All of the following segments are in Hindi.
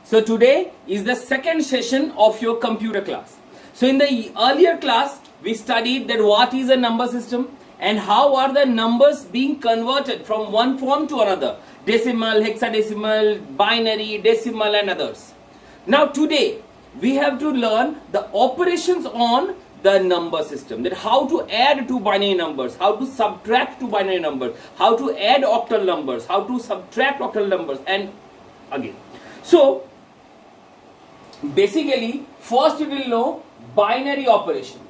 So today is the second session of your computer class. So in the earlier class, we studied that what is a number system and how are the numbers being converted from one form to another. Decimal, hexadecimal, binary, decimal and others. Now today, we have to learn the operations on the number system, that how to add two binary numbers, how to subtract two binary numbers, how to add octal numbers, how to subtract octal numbers, and again. So basically, first we will know binary operations.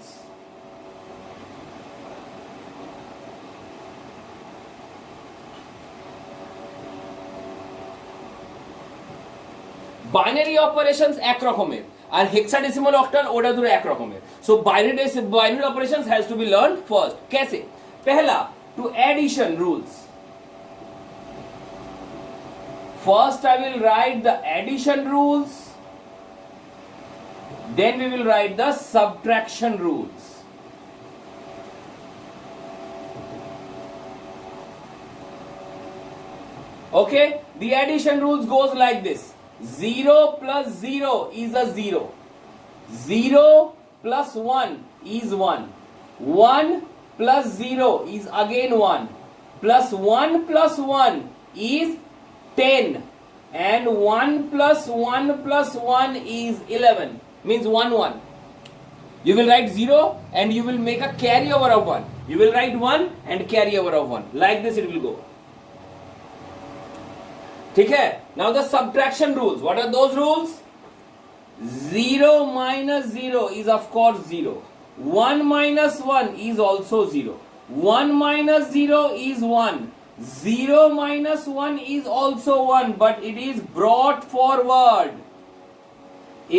Binary operations এক রকমের আর হেক্সাডেসিমাল অক্টাল ওটা দুটো এক রকমের so binary operations has to be learned first कैसे पहला to addition rules first I will write the addition rules then we will write the subtraction rules okay the addition rules goes like this 0 plus 0 is a 0. 0 plus 1 is 1. 1 plus 0 is again 1. Plus 1 plus 1 is 10. And 1 plus 1 plus 1 is 11. Means 1, 1. You will write 0 and you will make a carryover of 1. You will write 1 and carryover of 1. Like this it will go. ठीक है now the subtraction rules what are those rules 0 minus 0 is of course 0 1 minus 1 is also 0 1 minus 0 is 1 0 minus 1 is also 1 but it is brought forward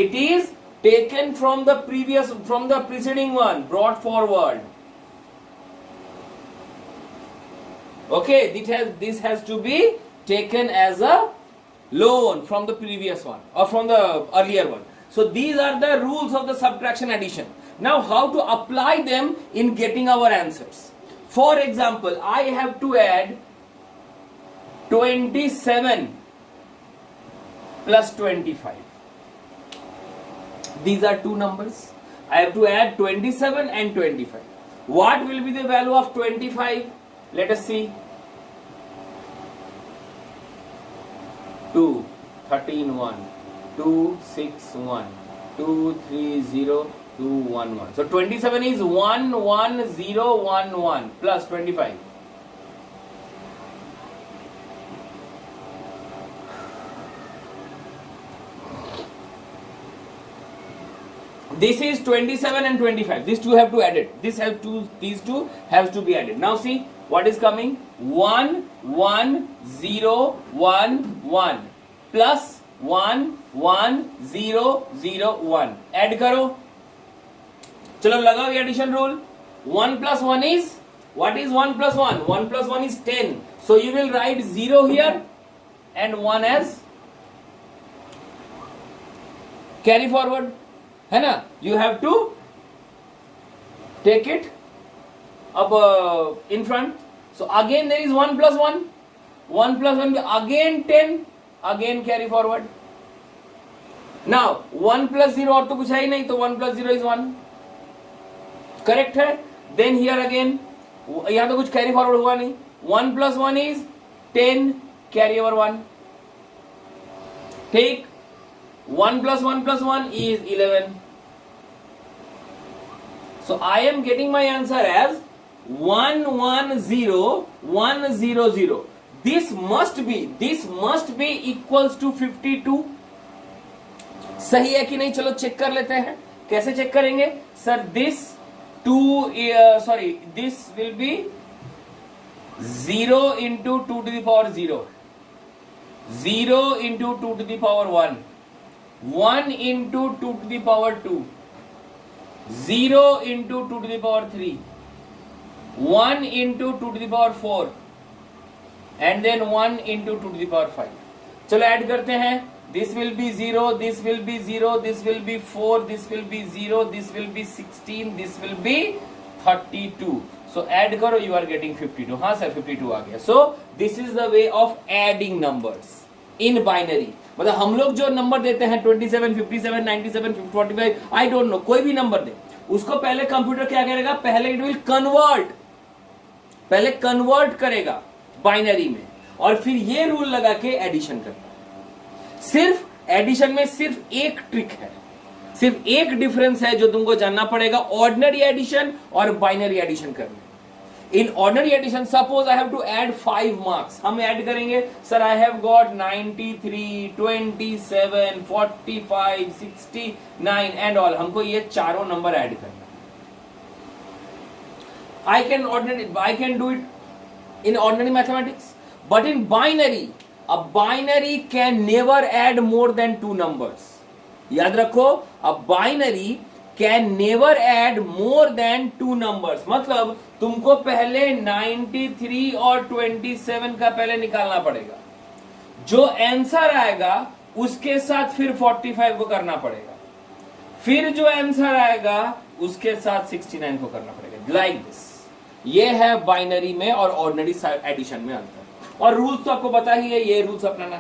it is taken from the preceding one brought forward okay this has to be taken as a loan from the previous one or from the earlier one. So these are the rules of the subtraction addition. Now how to apply them in getting our answers. For example, I have to add 27 plus 25. These are two numbers. I have to add 27 and 25. What will be the value of 25? Let us see. 2, 13, 1, 2, 6, 1, 2, 3, 0, 2, 1, 1. So 27 is 1, 1, 0, 1, 1 plus 25. This is 27 and 25. These two have to add it. These two have to be added. Now see what is coming 1 1 0 1 1 plus 1 1 0 0 1 add करो चलो लगाओ ये addition rule 1 plus 1 is what is 1 plus 1 1 plus 1 is 10 so you will write 0 here and 1 as carry forward है ना you have to take it up in front so again there is 1 plus 1 1 plus 1 again 10 again carry forward now 1 plus 0 और तो कुछ है ही नहीं तो 1 plus 0 is 1 correct है then here again यहाँ तो कुछ carry forward हुआ नहीं 1 plus 1 is 10 carry over 1 ठीक 1 plus 1 plus 1 is 11 so I am getting my answer as 1 1 0 1 0 0 this must be equals to 52 सही है कि नहीं चलो चेक कर लेते हैं कैसे चेक करेंगे sir this will be 0 into 2 to the power 0 0 into 2 to the power 1 1 into 2 to the power 2 0 into 2 to the power 3 1 into 2 to the power 4 and then 1 into 2 to the power 5 चलो ऐड करते हैं this will be 0 this will be 0 this will be 4 this will be 0 this will be 16 this will be 32 so add करो you are getting 52 हाँ sir 52 आ गया so this is the way of adding numbers in binary. मतलब हम लोग जो नंबर देते हैं 27, 57, 97, 45, आई डोंट नो, कोई भी नंबर दे, उसको पहले कंप्यूटर क्या करेगा, पहले इट विल कन्वर्ट, पहले कन्वर्ट करेगा बाइनरी में, और फिर ये रूल लगा के एडिशन करता है। सिर्फ एडिशन में सिर्फ एक ट्रिक है, सिर्फ एक डिफरेंस है जो तुमको जानना पड़ेगा ऑर्डिनरी एडिशन और बाइनरी एडिशन करने। In ordinary addition suppose I have to add 5 marks, हम ऐड करेंगे, sir I have got 93, 27, 45, 69 and all, हमको ये चारों नंबर ऐड करना। I can do it in ordinary mathematics, but in binary, a binary can never add more than 2 numbers. याद रखो, a binary can never add more than 2 numbers. मतलब तुमको पहले 93 और 27 का पहले निकालना पड़ेगा, जो आंसर आएगा उसके साथ फिर 45 को करना पड़ेगा, फिर जो आंसर आएगा उसके साथ 69 को करना पड़ेगा, लाइक दिस। ये है बाइनरी में और ऑर्डिनरी एडिशन में अंतर, और रूल्स तो आपको पता ही है, ये रूल्स अपनाना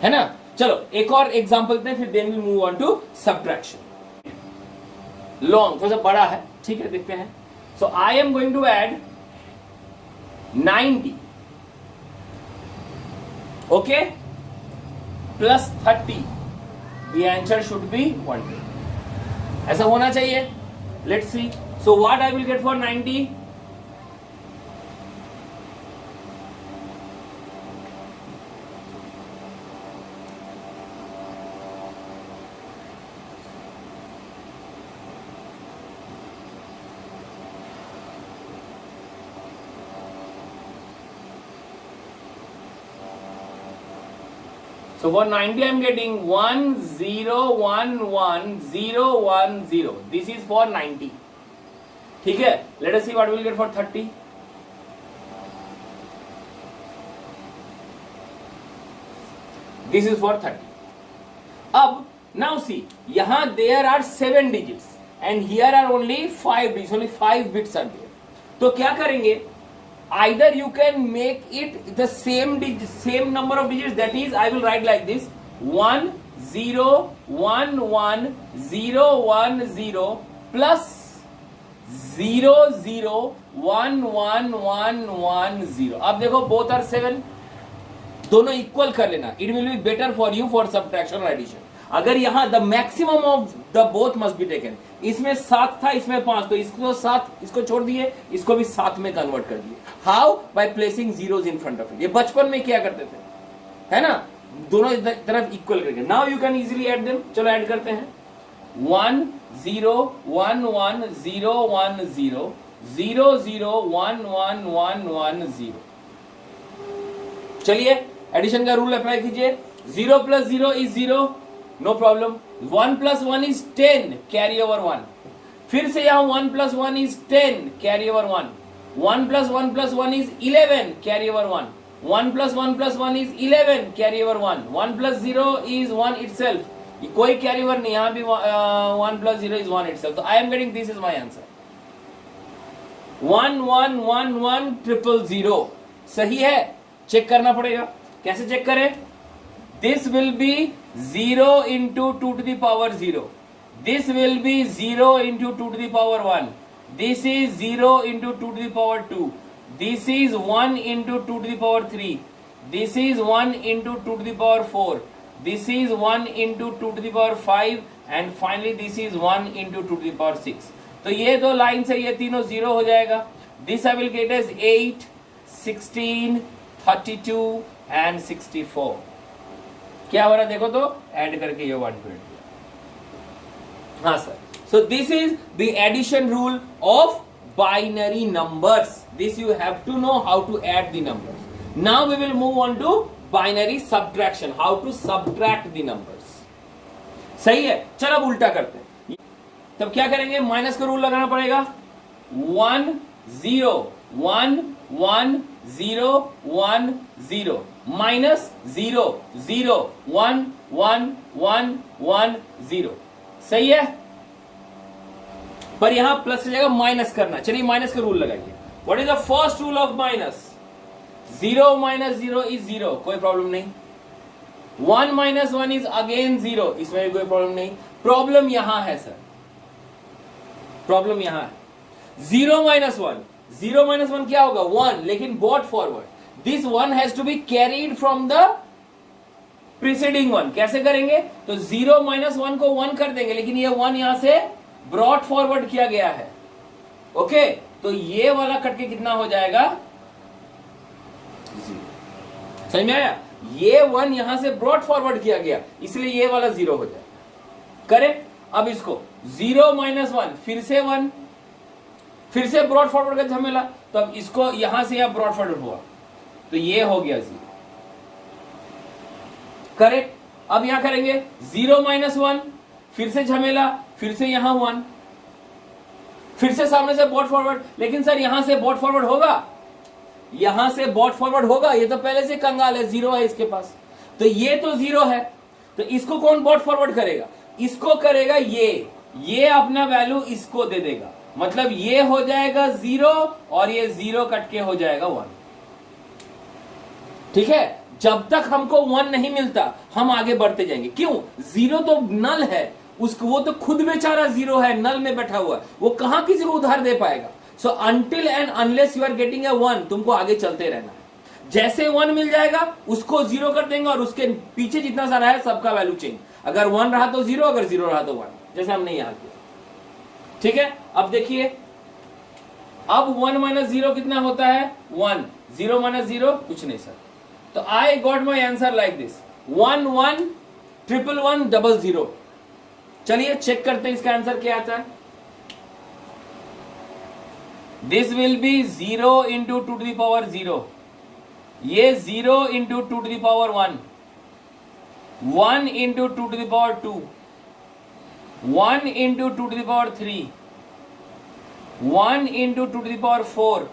है ना। चलो एक और एग्जांपल दें, फिर then we move on to subtraction. Long, थोड़ा सा बड़ा है, ठीक है, देखते हैं। So I am going to add 90, okay, plus 30, the answer should be 120, ऐसा होना चाहिए। Let's see, so what I will get for 90? So for 90 I am getting 10111010. This is for 90. ठीक है, let us see what we will get for 30. This is for 30. अब now see, यहाँ there are 7 digits and here are only 5 digits, only 5 bits are there. तो क्या करेंगे, either you can make it the same number of digits, that is I will write like this, 1 0 1 1 0 1 0 plus 0 0 1 1 1 1 0। अब देखो बोथ आर 7, दोनों इक्वल कर लेना, it will be better for you for subtraction और एडिशन। अगर यहां the maximum of the both must be taken, इसमें 7 था, इसमें 5, तो इसको 7, इसको छोड़ दिए, इसको भी 7 में कन्वर्ट कर दिए। How? By placing zeros in front of it. ये बचपन में किया करते थे, है ना, दोनों तरफ इक्वल करके। Now you can easily add them. चलो ऐड करते हैं, 1 0 1 1 0 1 0 0 0 1 1 1 1 0। चलिए एडिशन का रूल अप्लाई कीजिए। 0 plus 0 is 0, no problem. 1 plus 1 is 10, carry over 1। फिर से यहां 1 plus 1 is 10, carry over 1। 1 plus 1 plus 1 is 11, carry over 1। 1 plus 1 plus 1 is 11, carry over 1। 1 plus 0 is 1 itself, कोई कैरी ओवर नहीं, यहां भी 1 plus 0 is 1 itself। तो I am getting, this is my answer, 1 1 1 1 0 0। सही है, चेक करना पड़ेगा। कैसे चेक करें? This will be 0 into 2 to the power 0, this will be 0 into 2 to the power 1, this is 0 into 2 to the power 2, this is 1 into 2 to the power 3, this is 1 into 2 to the power 4, this is 1 into 2 to the power 5, and finally this is 1 into 2 to the power 6। तो ये दो लाइन से ये तीनों 0 हो जाएगा। This I will get as 8 16 32 and 64। क्या हो रहा है देखो तो, ऐड करके ये 120। हाँ sir, so this is the addition rule of binary numbers. This you have to know how to add the numbers. Now we will move on to binary subtraction, how to subtract the numbers. सही है, चलो अब उल्टा करते हैं। तब क्या करेंगे, माइनस का रूल लगाना पड़ेगा। 1 0 1 1 0 1 0 माइनस 0 0 1 1 1 1 0। सही है, पर यहां प्लस की जगह माइनस करना। चलिए माइनस का रूल लगाइए। What is the first rule of minus? 0 minus 0 is 0, कोई प्रॉब्लम नहीं। 1 माइनस 1 इज अगेन 0, इसमें भी कोई प्रॉब्लम नहीं। प्रॉब्लम यहां है सर, प्रॉब्लम यहां है। 0 माइनस 1, 0 माइनस 1 क्या होगा 1, लेकिन brought forward this 1 has to be carried from the preceding 1। कैसे करेंगे? तो 0 माइनस 1 को 1 कर देंगे, लेकिन ये 1 यहां से ब्रॉट फॉरवर्ड किया गया है। ओके, तो ये वाला कट के कितना हो जाएगा 0। समझ में आया? ये 1 यहां से ब्रॉट फॉरवर्ड किया गया, इसलिए ये वाला 0 हो जाएगा। करेक्ट। अब इसको 0 माइनस 1 फिर से 1, फिर से ब्रॉड फॉरवर्ड का झमेला, तो अब इसको यहां से यहां ब्रॉड फॉरवर्ड हुआ, तो ये हो गया 0। करेक्ट। अब यहां करेंगे 0 माइनस 1, फिर से झमेला, फिर से यहां 1, फिर से सामने से ब्रॉड फॉरवर्ड। लेकिन सर यहां से ब्रॉड फॉरवर्ड होगा, यहां से ब्रॉड फॉरवर्ड होगा, ये तो पहले से कंगाल है, 0 है इसके पास, तो ये तो 0 है, तो इसको कौन ब्रॉड फॉरवर्ड करेगा? इसको करेगा ये अपना वैल्यू इसको दे देगा, मतलब ये हो जाएगा 0 और ये 0 कट के हो जाएगा 1। ठीक है, जब तक हमको 1 नहीं मिलता हम आगे बढ़ते जाएंगे। क्यों? 0 तो नल है, उसको वो तो खुद बेचारा 0 है, नल में बैठा हुआ, वो कहां किसी को उधार दे पाएगा। So until and unless you are getting a 1, तुमको आगे चलते रहना है। जैसे 1 मिल जाएगा उसको 0 कर देंगे और उसके पीछे जितना सारा है सबका वैल्यू चेंज। अगर 1 रहा तो 0, अगर 0 रहा तो 1, जैसे हमने यहां किया। ठीक है, अब देखिए, अब 1 माइनस 0 कितना होता है 1, 0 माइनस 0 कुछ नहीं सर। तो I got my answer like this 1 1 1 1 1 0 0। चलिए चेक करते हैं इसका आंसर क्या आता है। This will be 0 into 2 to the power 0, ये 0 into 2 to the power 1, 1 into 2 to the power 2, 1 into 2 to the power 3, 1 into 2 to the power 4,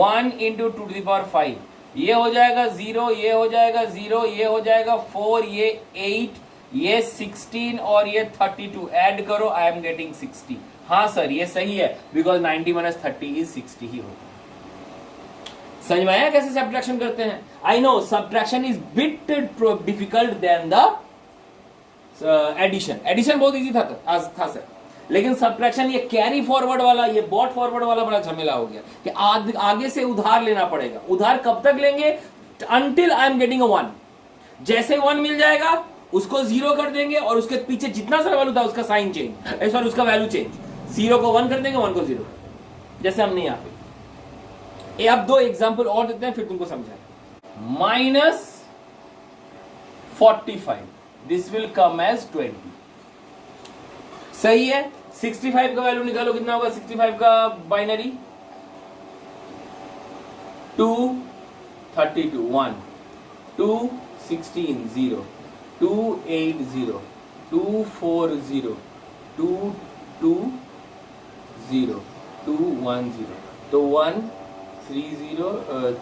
1 into 2 to the power 5। ये हो जाएगा 0, ये हो जाएगा 0, ये हो जाएगा 4, ये 8, ये 16 और ये 32। ऐड करो, आई एम गेटिंग 60। हाँ सर ये सही है, बिकॉज 90 माइनस 30 इज 60 ही होगा। समझ में आया कैसे सब्ट्रैक्शन करते हैं? I know subtraction is bit difficult then the addition. Addition बहुत इजी था सर, लेकिन सब्ट्रैक्शन, ये कैरी फॉरवर्ड वाला, ये बॉट फॉरवर्ड वाला बड़ा झमेला हो गया कि आगे से उधार लेना पड़ेगा। उधार कब तक लेंगे? Until I am getting a 1। जैसे 1 मिल जाएगा उसको 0 कर देंगे और उसके पीछे जितना सारा वैल्यू था उसका साइन चेंज, सॉरी उसका वैल्यू चेंज। 0 को 1 कर देंगे, 1 को 0, जैसे हमने यहां पे। अब 2 एग्जाम्पल और देते हैं फिर तुमको समझाएं। Minus 45, this will come as 20। सही है। 65 का वैल्यू निकालो, कितना होगा 65 का बाइनरी? 2 32 1 2 16 0 2 8 0 2 4 0 2 2 0 2 1 0। तो 1 3 0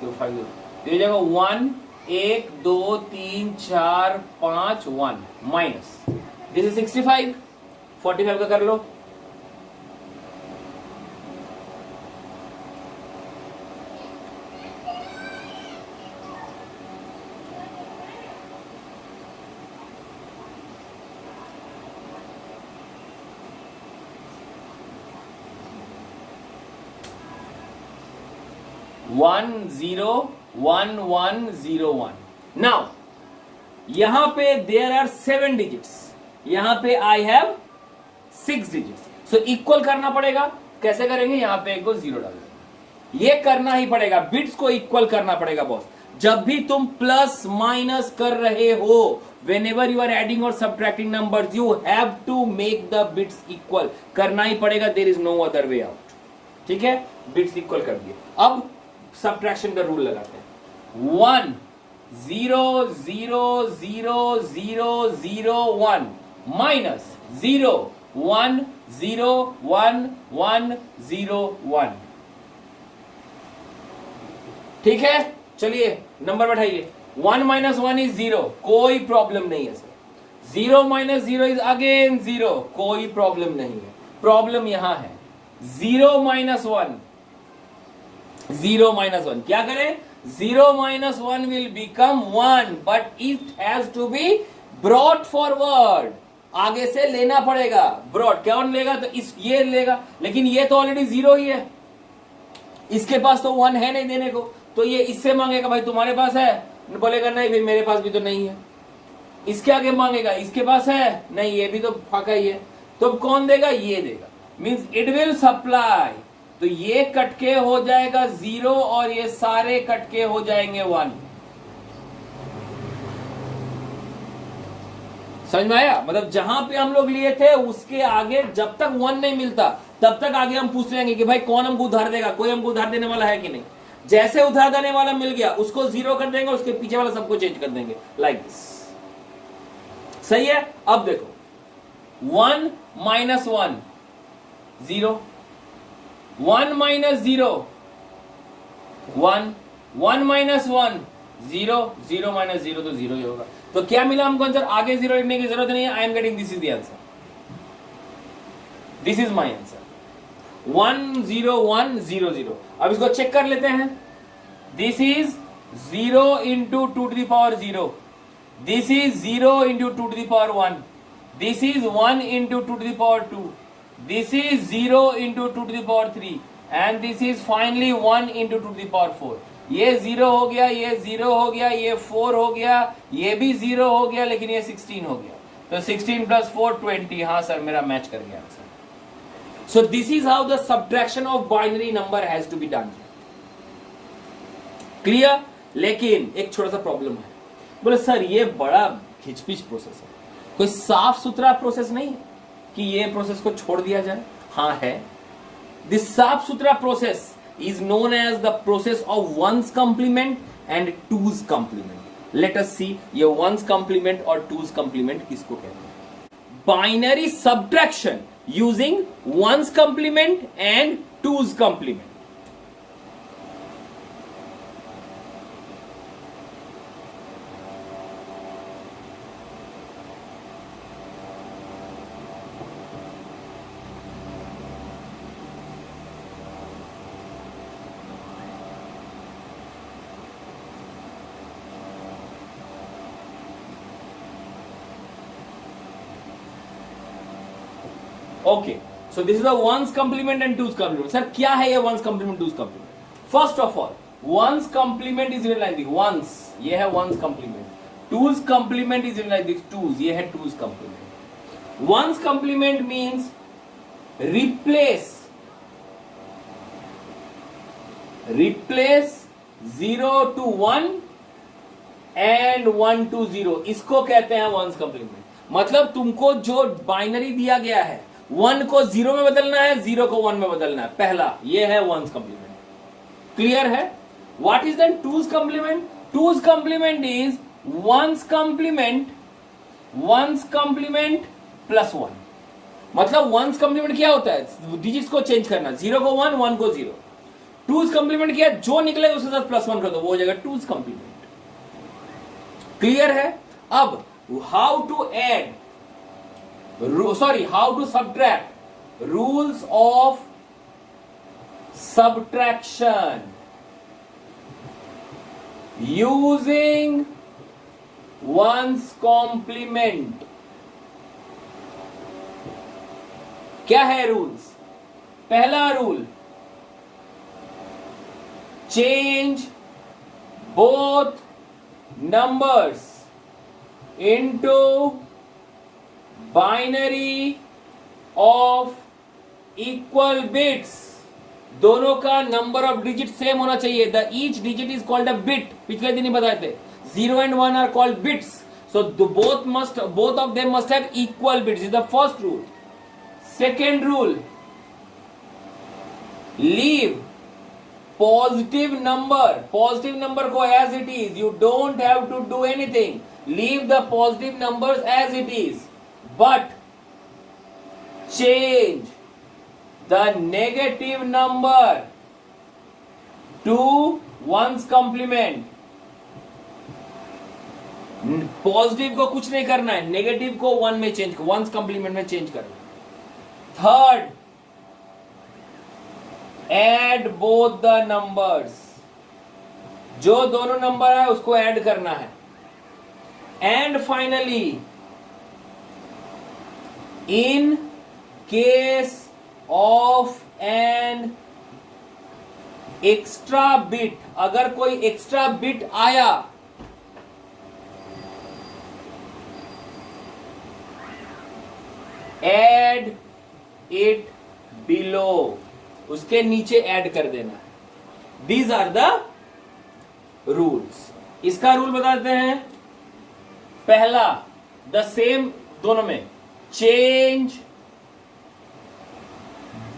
तो 5 0, तो ये जाएगा 1 1 2 3 4 5 1 माइनस दिस इज 65। 45 का कर लो। वन 0 1 1 0 1। नाउ यहां पे देयर आर 7 डिजिट्स, यहां पे I have 6 digits. So equal करना पड़ेगा। कैसे करेंगे? यहां पे एक को 0 डाल देंगे, ये करना ही पड़ेगा, बिट्स को इक्वल करना पड़ेगा बॉस। जब भी तुम प्लस माइनस कर रहे हो, whenever you are adding or subtracting numbers, you have to make the bits equal, करना ही पड़ेगा, there is no other way out। ठीक है, बिट्स इक्वल कर दिए। अब सब्ट्रैक्शन का रूल लगाते हैं। 1 0 0 0 0 0 1 माइनस 0 1 0 1 1 0 1। ठीक है, चलिए नंबर बैठाइए। 1 माइनस 1 इज 0, कोई प्रॉब्लम नहीं है सर। 0 माइनस 0 इज अगेन 0, कोई प्रॉब्लम नहीं है। प्रॉब्लम यहां है 0 माइनस 1 0 minus 1 क्या करें? 0 minus 1 will become 1 but it has to be brought forward. आगे से लेना पड़ेगा. brought कौन लेगा? तो इस ये लेगा, लेकिन ये तो ऑलरेडी 0 ही है, इसके पास तो 1 है नहीं देने को, तो ये इससे मांगेगा भाई तुम्हारे पास है, बोलेगा नहीं भाई मेरे पास भी तो नहीं है. इसके आगे मांगेगा इसके पास है नहीं, ये भी तो फाका ही है, तो कौन देगा? ये देगा. Means it will supply. तो ये कटके हो जाएगा 0 और ये सारे कटके हो जाएंगे 1. समझ में आया? मतलब जहां पे हम लोग लिए थे उसके आगे जब तक 1 नहीं मिलता तब तक आगे हम पूछ रहेंगे कि भाई कौन हमको उधार देगा, कोई हमको उधार देने वाला है कि नहीं. जैसे उधार देने वाला मिल गया उसको 0 कर देंगे, उसके पीछे वाला सबको चेंज कर देंगे, लाइक दिस. सही है? अब देखो 1 minus 1 0, 1 minus 0 1, 1 minus 1 0, 0 minus 0 तो 0 ही होगा. तो क्या मिला हमको आंसर? आगे 0 लिखने की जरूरत नहीं है. I am getting this is the answer. This is my answer. 1 0 1 0 0. अब इसको चेक कर लेते हैं. This is 0 into 2 to the power 0. This is 0 into 2 to the power 1. This is 1 into 2 to the power 2. This is 0 into 2 to the power 3. And this is finally 1 into 2 to the power 4. ये 0 हो गया, ये 0 हो गया, ये 4 हो गया, ये भी 0 हो गया, लेकिन ये 16 हो गया. तो 16 plus 4 20. हाँ सर मेरा मैच कर गया answer. So this is how the subtraction of binary number has to be done. Clear? लेकिन एक छोटा सा प्रॉब्लम है. बोले सर ये बड़ा खिचपिच प्रोसेस है, कोई साफ सुथरा प्रोसेस नहीं है कि ये प्रोसेस को छोड़ दिया जाए. हाँ है. दिस साफ सुथरा process is known as the process of one's complement and two's complement. Let us see ये वंस कॉम्प्लीमेंट और टूज कॉम्प्लीमेंट किसको कहते हैं. Binary subtraction using one's complement and two's complement. Okay, so this is the one's complement and two's complement. Sir क्या है ये one's complement two's complement? First of all one's complement is like this, one's ये है one's complement. Two's complement is like this, two's ये है two's complement. One's complement means replace 0 to 1 and 1 to 0. इसको कहते हैं वंस कॉम्प्लीमेंट. मतलब तुमको जो बाइनरी दिया गया है 1 को 0 में बदलना है, 0 को 1 में बदलना है. पहला ये है वंस कॉम्प्लीमेंट. क्लियर है? What is then two's complement? Two's complement is one's complement plus 1. मतलब वंस कॉम्प्लीमेंट क्या होता है? डिजिट्स को चेंज करना, 0 को 1 1 को 0. टूज कॉम्प्लीमेंट क्या? जो निकलेगा उसके साथ प्लस 1 कर दो, वो हो जाएगा टूज कॉम्प्लीमेंट. क्लियर है? अब how to add, how to subtract, rules of subtraction using one's complement. क्या है रूल्स? पहला rule, change both numbers into binary of equal bits. दोनों का नंबर ऑफ डिजिट सेम होना चाहिए. The each digit is called a bit. पिछले दिन ही बताए थे 0 and 1 are called bits. So both of them must have equal bits. Is the first rule. Second rule, leave positive number को as it is. You don't have to do anything. Leave the positive numbers as it is, but change the negative number to one's complement. Positive को कुछ नहीं करना है, नेगेटिव को 1 में चेंज, वंस कॉम्प्लीमेंट में चेंज करना. Third, add both the numbers, जो दोनों नंबर है उसको ऐड करना है। And finally in case of an extra bit, अगर कोई एक्स्ट्रा बिट आया एड इट बिलो, उसके नीचे ऐड कर देना। These are the rules. इसका रूल बताते हैं। पहला, द सेम दोनों में, change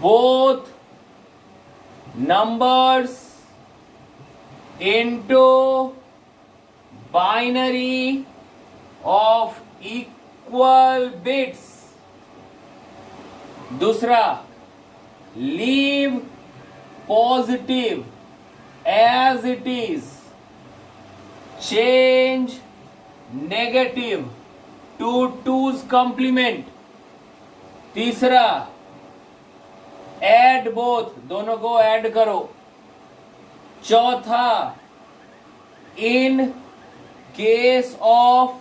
both numbers into binary of equal bits। दूसरा, leave positive as it is, change negative to 2's complement। तीसरा, एड बोथ, दोनों को ऐड करो। चौथा, इन केस ऑफ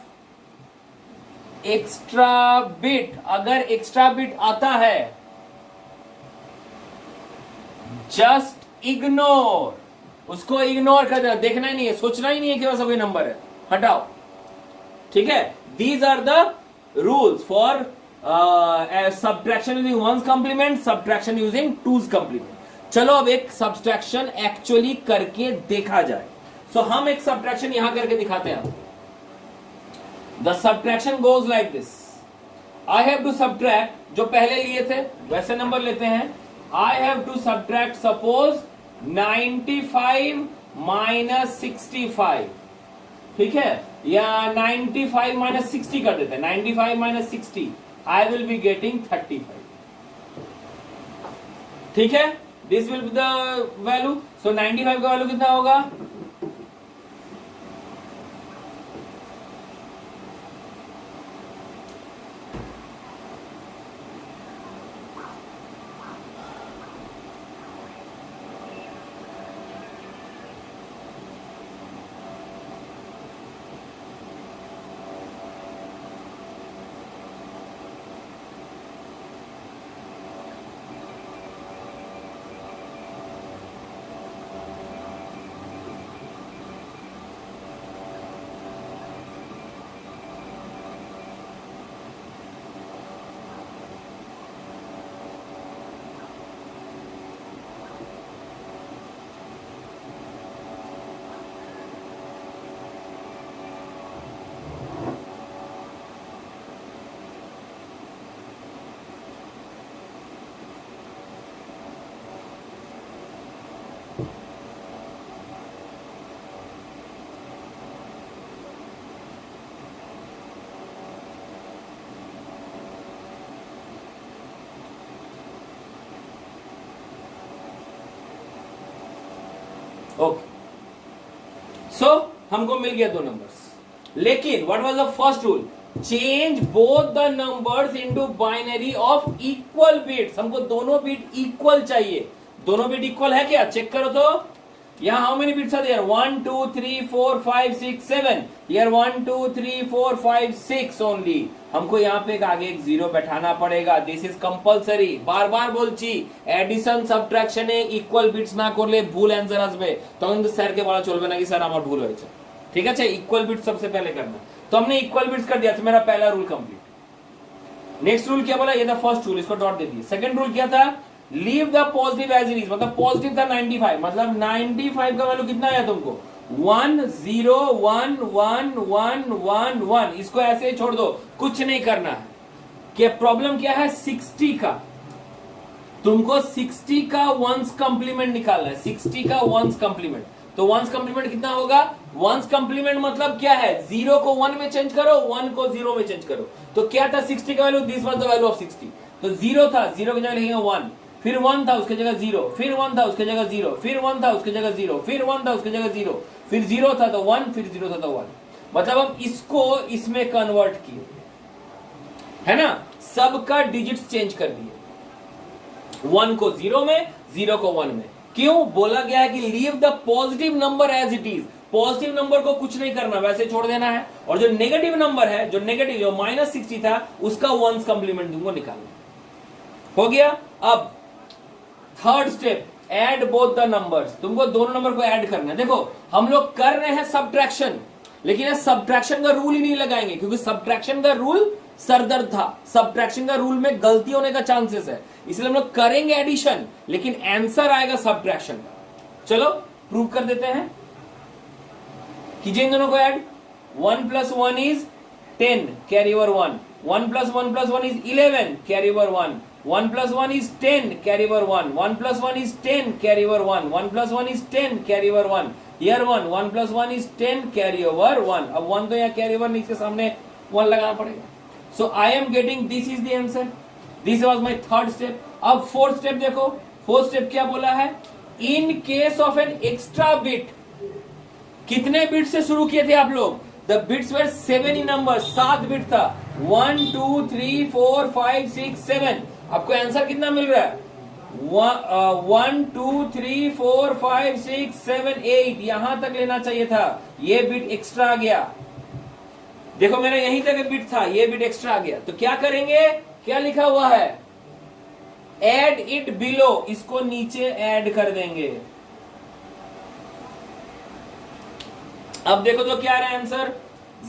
एक्स्ट्रा बिट, अगर एक्स्ट्रा बिट आता है जस्ट इग्नोर, उसको इग्नोर कर देना, देखना ही नहीं है, सोचना ही नहीं है कि वैसा कोई नंबर है, हटाओ। ठीक है, these are the rules for subtraction using 1's complement, subtraction using 2's complement। चलो अब एक सब्सट्रैक्शन एक्चुअली करके देखा जाए। सो हम एक सब्ट्रैक्शन यहां करके दिखाते हैं। The subtraction goes like this. I have to subtract, जो पहले लिए थे वैसे नंबर लेते हैं। I have to subtract suppose 95 minus 65, ठीक है, या 95 माइनस 60 कर देते हैं। 95 minus 60, I will be getting 35। ठीक है, this will be the value. So 95 का वैल्यू कितना होगा? ओके, सो हमको मिल गया दो नंबर्स, लेकिन what was the first rule? Change both the numbers into binary of equal bits. हमको दोनों बिट इक्वल चाहिए। दोनों बिट इक्वल है क्या? चेक करो तो। यहाँ how many bits are there? 1 2 3 4 5 6 7। Here 1 2 3 4 5 6 only. हमको यहाँ पे आगे एक जीरो बैठाना पड़ेगा। This is compulsory. बार बार बोलছি এডিশন সাবট্রাকশনে ইকুয়াল বিটস না করলে ভুল অ্যানসার আসবে। তখন তো স্যারকে বলা চলবে না कि স্যার আমার ভুল হয়েছে। ठीक है, इक्वल बिट्स सबसे पहले करना। तो हमने इक्वल बिट्स कर दिया, तो मेरा पहला रूल कंप्लीट। नेक्स्ट रूल क्या बोला? ये था फर्स्ट रूल, इसको डॉट दे दिए। सेकंड रूल क्या था? Leave the positive as it is. मतलब पॉजिटिव था 95, मतलब 95 का वैल्यू कितना आया तुमको? 1 0 1 1 1 1 1। इसको ऐसे ही छोड़ दो, कुछ नहीं करना है। क्या प्रॉब्लम क्या है? 60 का, तुमको 60 का 1's कंप्लीमेंट निकालना है। 60 का 1's कंप्लीमेंट, तो 1's कंप्लीमेंट कितना होगा? 1's कंप्लीमेंट मतलब क्या है? 0 को 1 में चेंज करो, 1 को 0 में चेंज करो। तो क्या था 60 का value? This was the value of 60। तो 0 था, 0 की जगह लिखेंगे 1, फिर 1 था उसके जगह 0, फिर 1 था उसके जगह 0, फिर 1 था उसके जगह 0, फिर 1 था उसके जगह 0, फिर 0 था तो 1, फिर 0 था तो 1। मतलब हम इसको इसमें कन्वर्ट किए, है ना, सबका डिजिट्स चेंज कर दिए। 1 को 0 में, 0 को 1 में। क्यों बोला गया है कि leave the positive number as it is, positive number को कुछ नहीं करना, वैसे छोड़ देना है, और जो नेगेटिव नंबर है, जो नेगेटिव जो -60 था, उसका वंस कंप्लीमेंट तुमको निकालना। हो गया। अब third step, add both the numbers, तुमको दोनों नंबर को ऐड करना है। देखो हम लोग कर रहे हैं सब्ट्रैक्शन, लेकिन ये सब्ट्रैक्शन का रूल ही नहीं लगाएंगे, क्योंकि सब्ट्रैक्शन का रूल सरदर्द था, सब्ट्रैक्शन का रूल में गलती होने का चांसेस है, इसलिए हम लोग करेंगे एडिशन, लेकिन आंसर आएगा सब्ट्रैक्शन का। चलो प्रूव कर देते हैं, कीजिए इन दोनों को add. 1 + 1 is 10, carry over 1, 1 + 1 + 1 is 11, carry over 1, 1 + 1 is 10, carry over 1, 1 + 1 is 10, carry over 1, 1 + 1 is 10, carry over 1, here 1, 1 + 1 is 10, carry over 1, अब 1 तो यहाँ कैरी ओवर नहीं, इसके सामने 1 लगाना पड़ेगा। So I am getting, this is the answer, this was my third step। अब फोर्थ स्टेप देखो, फोर्थ स्टेप क्या बोला है, in case of an extra bit, कितने बिट से शुरू किए थे आप लोग, the bits were 7 in number, 7 bit था, 1 2 3 4 5 6 7, आपको आंसर कितना मिल रहा है, 1 2 3 4 5 6 7 8, यहां तक लेना चाहिए था, ये बिट एक्स्ट्रा आ गया। देखो मेरा यहीं तक बिट था, ये बिट एक्स्ट्रा आ गया, तो क्या करेंगे, क्या लिखा हुआ है, एड इट बिलो, इसको नीचे ऐड कर देंगे। अब देखो तो क्या आ रहा है आंसर,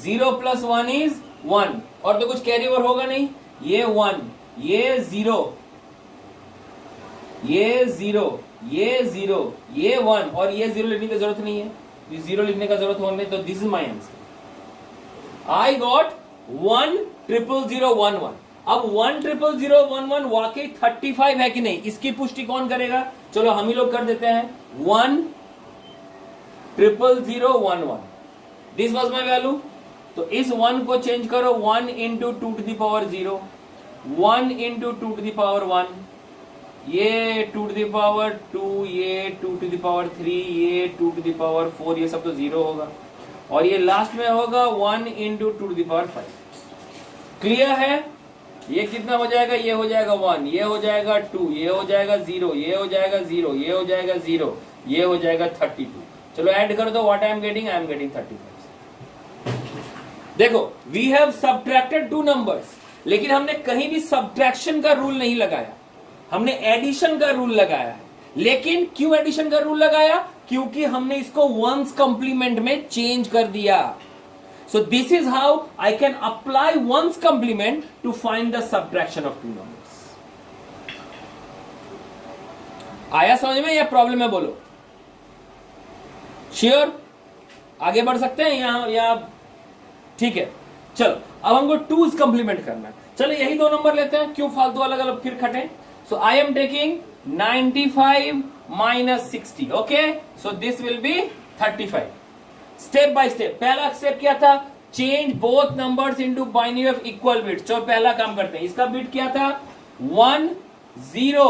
0 + 1 इज 1, और तो कुछ कैरी ओवर होगा नहीं, ये 1, ये 0, ये 0, ये 0, ये 1, और ये 0 लिखने की जरूरत नहीं है, 0 लिखने का जरूरत होने, तो this is my answer. I got 1 0 0 1 1। अब 1 0 0 1 1 वाकई 35 है कि नहीं, इसकी पुष्टि कौन करेगा, चलो हम ही लोग कर देते हैं। 1 0 0 1 1, दिस वॉज माई वैल्यू, तो इस 1 को चेंज करो, 1 × 2 to the power 0, 1 × 2 to the power 1, ये 2 to the power 2, ये 2 to the power 3, ये 2 to the power 4, ये सब तो 0 होगा, और ये लास्ट में होगा 1 × 2 to the power 5। क्लियर है, ये कितना हो जाएगा, ये हो जाएगा 1, ये हो जाएगा 2, ये हो जाएगा 0, ये हो जाएगा 0, ये हो जाएगा 0, ये हो जाएगा 32। चलो ऐड कर दो, व्हाट आई एम गेटिंग 35। देखो वी हैव सब्ट्रैक्टेड 2 नंबर्स, लेकिन हमने कहीं भी सब्ट्रैक्शन का रूल नहीं लगाया, हमने एडिशन का रूल लगाया है। लेकिन क्यों एडिशन का रूल लगाया, क्योंकि हमने इसको वंस कंप्लीमेंट में चेंज कर दिया। So this is how I can apply one's complement to find the subtraction of 2 numbers. आया समझ में या प्रॉब्लम है, बोलो। श्योर, आगे बढ़ सकते हैं या ठीक है। चलो अब हमको 2's कंप्लीमेंट करना है। चलो यही 2 नंबर लेते हैं, क्यों फालतू अलग अलग फिर खटे। So I am taking 95 - 60, okay, so this will be 35। Step by step, पहला स्टेप क्या था, change both numbers into binary of equal bits. चलो पहला काम करते हैं, इसका बिट क्या था, 1 0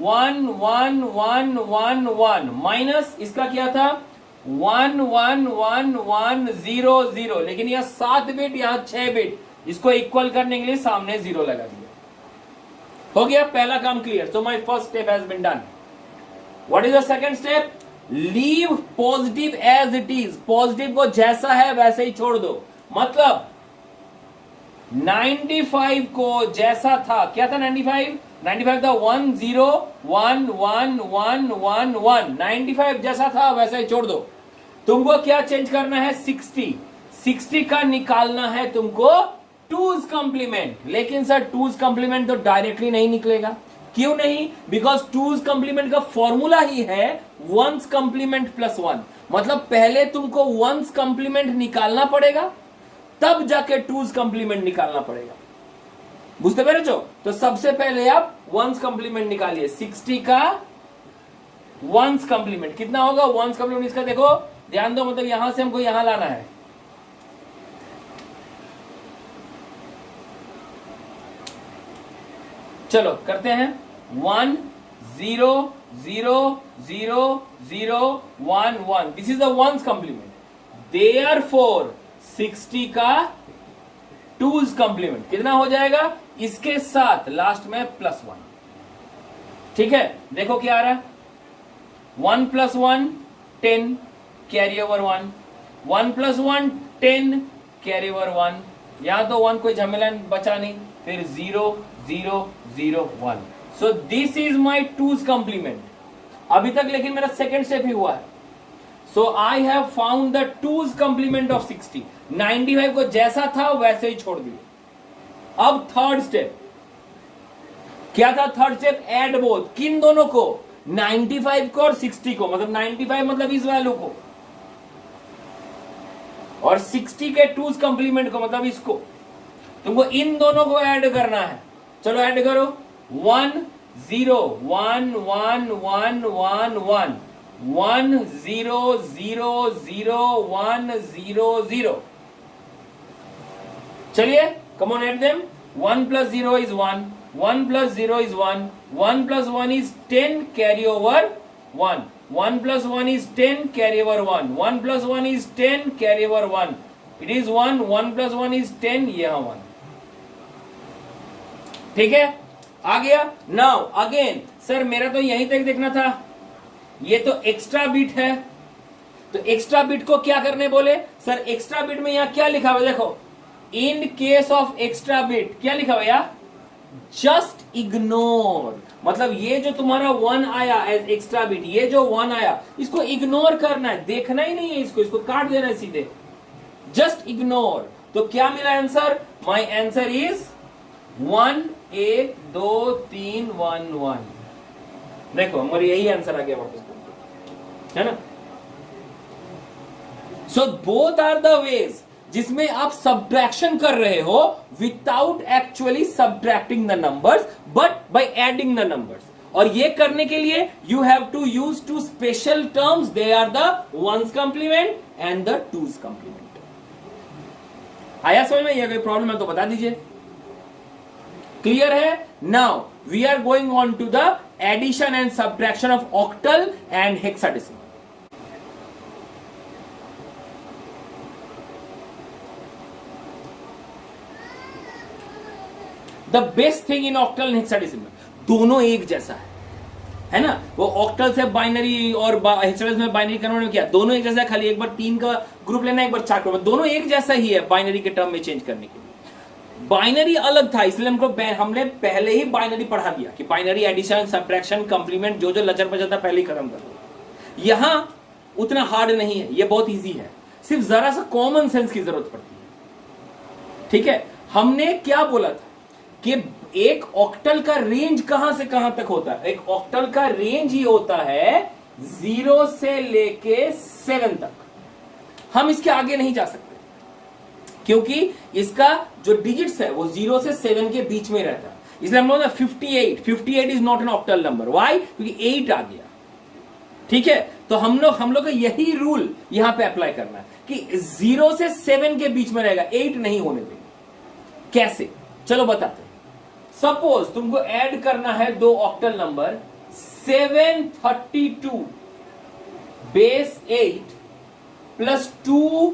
1 1 1 1 1, माइनस इसका क्या था, 1 1 1 1 0 0, लेकिन यह 7 बिट, यहां 6 बिट, इसको इक्वल करने के लिए सामने 0 लगा दिया। हो गया पहला काम clear. So my first step has been done. What is the second step, leave positive as it is, positive को जैसा है वैसे ही छोड़ दो। मतलब 95 को जैसा था, क्या था 95 था 1 0 1 1 1 1 1, 95 जैसा था वैसा ही छोड़ दो। तुमको क्या चेंज करना है, 60 का निकालना है तुमको 2's कंप्लीमेंट। लेकिन सर 2's कंप्लीमेंट तो डायरेक्टली नहीं निकलेगा, क्यों नहीं, बिकॉज 2's कंप्लीमेंट का फॉर्मूला ही है 1's कंप्लीमेंट + 1। मतलब पहले तुमको 1's कंप्लीमेंट निकालना पड़ेगा, तब जाके 2's कंप्लीमेंट निकालना पड़ेगा। बुझते पेरे जो, तो सबसे पहले आप 1's कंप्लीमेंट निकालिए। 60 का 1's कंप्लीमेंट कितना होगा, 1's कंप्लीमेंट इसका देखो, ध्यान दो, मतलब यहां से हमको यहां लाना है। चलो करते हैं, 1 0 0 0 0 1 1, this is the 1's complement. Therefore 60 का 2's कंप्लीमेंट कितना हो जाएगा, इसके साथ लास्ट में +1। ठीक है, देखो क्या आ रहा है, 1 + 1 10 कैरी ओवर 1, 1 + 1 10 कैरी ओवर 1, यहां तो 1 कोई झमेला बचा नहीं, फिर 0 0 0 1. So this is my two's complement. अभी तक लेकिन मेरा सेकेंड स्टेप ही हुआ है. So I have found the two's complement of 60. 95 को जैसा था वैसे ही छोड़ दिया. अब थर्ड स्टेप क्या था? Third step add both. किन दोनों को? 95 को और 60 को. मतलब 95 मतलब इस वैल्यू को और 60 के टूज कंप्लीमेंट को मतलब इसको. तुमको इन दोनों को ऐड करना है. चलो ऐड करो. 1 0 1 1 1 1 1 1 0 0 0 1 0 0. चलिए come on add them. 1 + 0 is 1, 1 + 0 is 1, 1 + 1 is 10 carry over 1, 1 + 1 is 10 carry over 1, 1 + 1 is 10 carry over 1. It is 1, 1 + 1 is 10, यहां 1. ठीक है, आ गया. नाउ अगेन सर मेरा तो यहीं तक देखना था, ये तो एक्स्ट्रा बिट है. तो एक्स्ट्रा बिट को क्या करने बोले सर? एक्स्ट्रा बिट में यहां क्या लिखा हुआ है? देखो, इन केस ऑफ एक्स्ट्रा बिट क्या लिखा हुआ? Just ignore. मतलब ये जो तुम्हारा 1 आया एज एक्स्ट्रा बिट, ये जो 1 आया इसको इग्नोर करना है, देखना ही नहीं है इसको काट देना है सीधे. Just ignore. तो क्या मिला आंसर? My answer is 1 1 2 3 1 1. देखो हमारी यही आंसर आ गया वापस, है ना. So both are the ways जिसमें आप सब्ट्रैक्शन कर रहे हो without actually subtracting the numbers but by adding the numbers. और ये करने के लिए you have to use two special terms. They are the one's complement and the two's complement. आया समझ में? ये कोई प्रॉब्लम है तो बता दीजिए. क्लियर है? Now we are going on to the addition and subtraction of octal and hexadecimal. The best thing in octal and hexadecimal, दोनों एक जैसा है ना. वो ऑक्टल से बाइनरी और हेक्साडेसिमल में बाइनरी कन्वर्ट में किया, दोनों एक जैसा है. खाली एक बार 3 का ग्रुप लेना, एक बार 4 का. दोनों एक जैसा ही है बाइनरी के टर्म में चेंज करने के लिए. बाइनरी अलग था इसलिए हमने पहले ही बाइनरी पढ़ा दिया कि बाइनरी एडिशन सब्ट्रैक्शन कंप्लीमेंट जो लचर पचर था पहले ही खत्म कर दो. यहां उतना हार्ड नहीं है, ये बहुत इजी है. सिर्फ जरा सा कॉमन सेंस की जरूरत पड़ती है. ठीक है, हमने क्या बोला था कि एक ऑक्टल का रेंज कहां से कहां तक होता है? एक ऑक्टल का रेंज ही होता है 0 से लेके 7 तक. हम इसके आगे नहीं जा सकते क्योंकि इसका जो डिजिट्स है वो 0 से 7 के बीच में रहता है. इसलिए हम लोग 58 is not an octal number. Why? क्योंकि 8 आ गया. ठीक है, तो हम लोग को यही रूल यहां पे अप्लाई करना है कि 0 से 7 के बीच में रहेगा, 8 नहीं होने देंगे. कैसे? चलो बताते हैं. सपोज तुमको ऐड करना है दो octal number 732 base 8 plus 2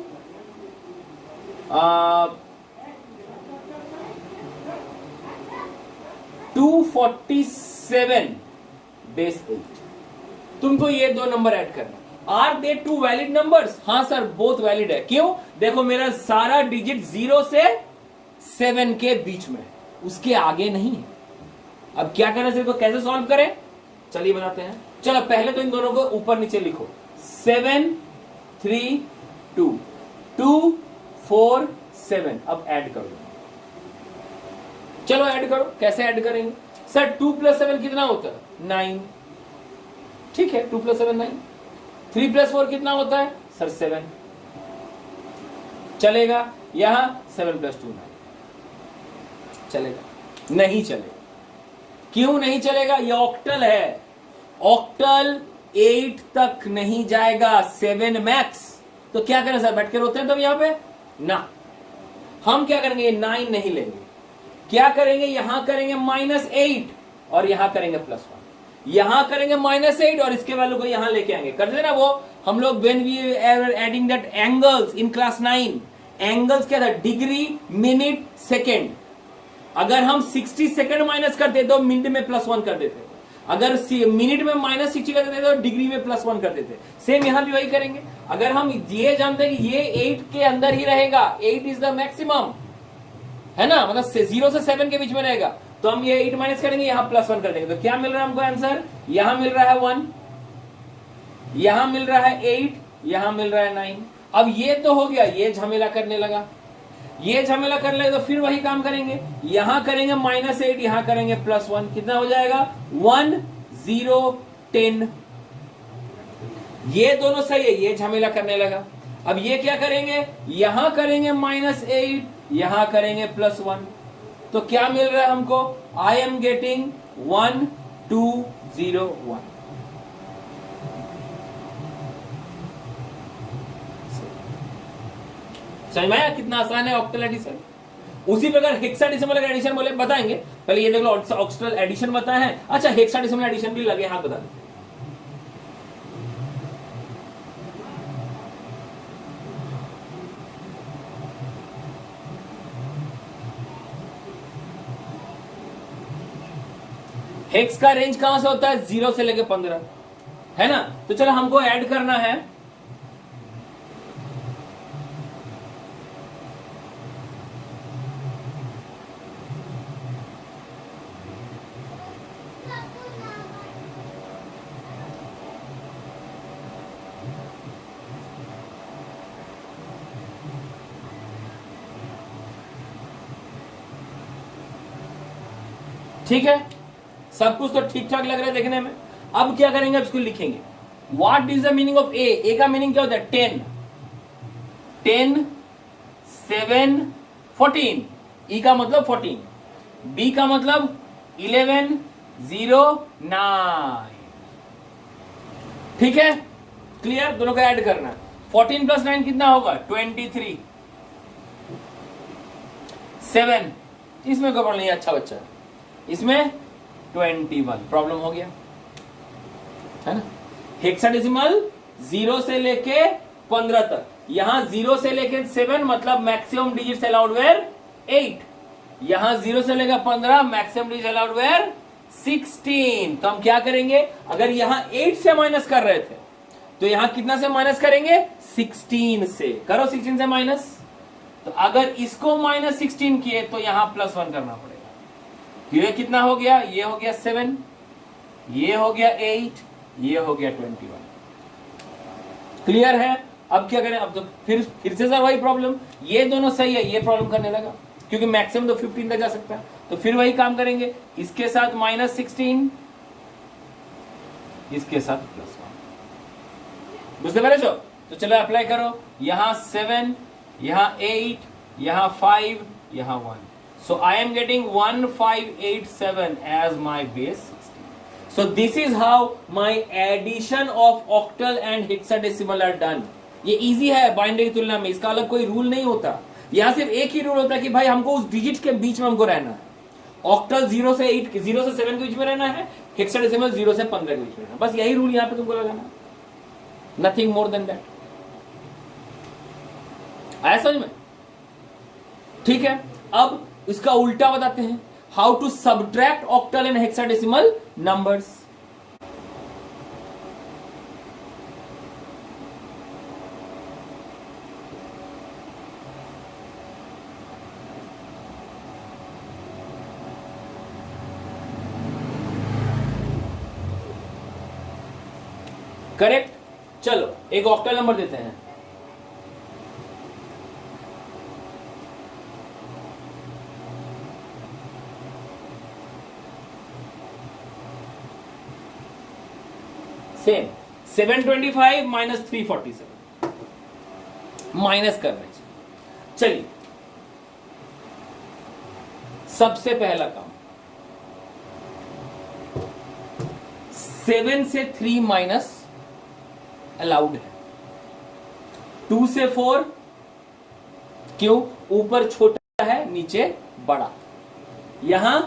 247 base 8. तुमको ये दो नंबर ऐड करना. Are they two valid numbers? हाँ सर बोथ वैलिड है. क्यों? देखो मेरा सारा डिजिट 0 से 7 के बीच में है, उसके आगे नहीं है. अब क्या करना चाहिए, तो कैसे सॉल्व करें? चलिए बताते हैं. चलो पहले तो इन दोनों को ऊपर नीचे लिखो. 7 3 2 2 4 7. अब ऐड करो. चलो ऐड करो. कैसे ऐड करेंगे सर? 2 + 7 कितना होता है? 9. ठीक है, 2 + 7 9. 3 + 4 कितना होता है सर? 7. चलेगा? यहां 7 + 2 9. चलेगा? नहीं चलेगा. क्यों नहीं चलेगा? ये ऑक्टल है. ऑक्टल 8 तक नहीं जाएगा, 7 मैक्स. तो क्या करें सर? बैठ के रोते हैं तो यहां पे ना. हम क्या करेंगे? 9 नहीं लेंगे. क्या करेंगे? यहां करेंगे -8 और यहां करेंगे +1. यहां करेंगे -8 और इसके वैल्यू को यहां लेके आएंगे. कर देना वो हम लोग when we are adding that angles in class 9. Angles क्या था? Degree, minute, second. अगर हम 60 सेकंड माइनस करते तो मिनट में +1 कर देते. अगर मिनट में -60 कर देते थे तो डिग्री में +1 कर देते। सेम यहां भी वही करेंगे। अगर हम ये जानते हैं कि ये 8 के अंदर ही रहेगा, 8 इज द मैक्सिमम, है ना, मतलब 0 से 7 के बीच में रहेगा, तो हम ये 8 माइनस करेंगे, यहां +1 कर देंगे। तो क्या मिल रहा है हमको आंसर? यहां मिल रहा है 1, यहां मिल रहा है 8, यहां मिल रहा है 9। अब ये तो हो गया, ये झमेला करने लगा, ये झमेला कर ले तो फिर वही काम करेंगे, यहां करेंगे -8, यहां करेंगे +1, कितना हो जाएगा? 1 0 10। ये दोनों सही है, ये झमेला करने लगा। अब ये क्या करेंगे, यहां करेंगे -8, यहां करेंगे +1, तो क्या मिल रहा है हमको? I am getting 1 2 0 1। समझ में आया कितना आसान है ऑक्टल एडिशन? उसी प्रकार हेक्साडेसिमल एडिशन बोले बताएंगे, पहले ये देख लो ऑक्टल एडिशन बताए हैं। अच्छा, हेक्साडेसिमल एडिशन भी लगे हाथ बता दो। हेक्स का रेंज कहां से होता है? 0 से लेके 15, है ना। तो चलो हमको ऐड करना है, ठीक है, सब कुछ तो ठीक ठाक लग रहा है देखने में। अब क्या करेंगे, अब इसको लिखेंगे। What is the meaning of A? A का मीनिंग क्या होता है? 10 10 7 14। ई का मतलब 14, बी का मतलब 11 0 9। ठीक है, क्लियर? दोनों का ऐड करना। 14 + 9 कितना होगा? 23। 7, इसमें कोई प्रॉब्लम नहीं, अच्छा बच्चा, इसमें 21। प्रॉब्लम हो गया, है ना। हेक्साडेसिमल 0 से लेके 15 तक, यहां 0 से लेके 7 मतलब मैक्सिमम डिजिट्स अलाउड वेयर 8, यहां 0 से लेकर 15 मैक्सिमम डिजिट अलाउड वेयर 16। तो हम क्या करेंगे, अगर यहां 8 से माइनस कर रहे थे तो यहां कितना से माइनस करेंगे? 16 से। करो 16 से माइनस। तो अगर इसको -16 किए तो यहां +1 करना पड़ेगा। ये कितना हो गया? ये हो गया 7, ये हो गया 8, ये हो गया 21। क्लियर है? अब क्या करें? अब तो फिर से सर वही प्रॉब्लम, ये दोनों सही है, ये प्रॉब्लम करने लगा, क्योंकि मैक्सिमम तो 15 तक जा सकता है। तो फिर वही काम करेंगे, इसके साथ -16, इसके साथ +1। बुझते पहले? तो चलो अप्लाई करो। यहां 7, यहां 8, यहां 5, यहां 1। So I am getting 1587 as my base 16. So this is how my addition of octal and hexadecimal are done. ये easy है बाइनरी की तुलना में, इसका अलग कोई रूल नहीं होता। यहाँ सिर्फ एक ही रूल होता है कि भाई हमको उस डिजिट के बीच में हमको रहना है। ऑक्टल 0 से 8, 0 से 7 के बीच में रहना है, हेक्साडेसिमल 0 से 15 के बीच में रहना है। बस यही रूल यहाँ पे तुमको लगाना, नथिंग मोर देन दैट। आया समझ में? ठीक है, अब इसका उल्टा बताते हैं, how to subtract octal and hexadecimal numbers. Correct. चलो एक ऑक्टल नंबर देते हैं, सेम 725 - 347 माइनस कर रहे हैं। चलिए सबसे पहला काम, 7 से 3 माइनस अलाउड है, 2 से 4 क्यों? ऊपर छोटा है नीचे बड़ा। यहां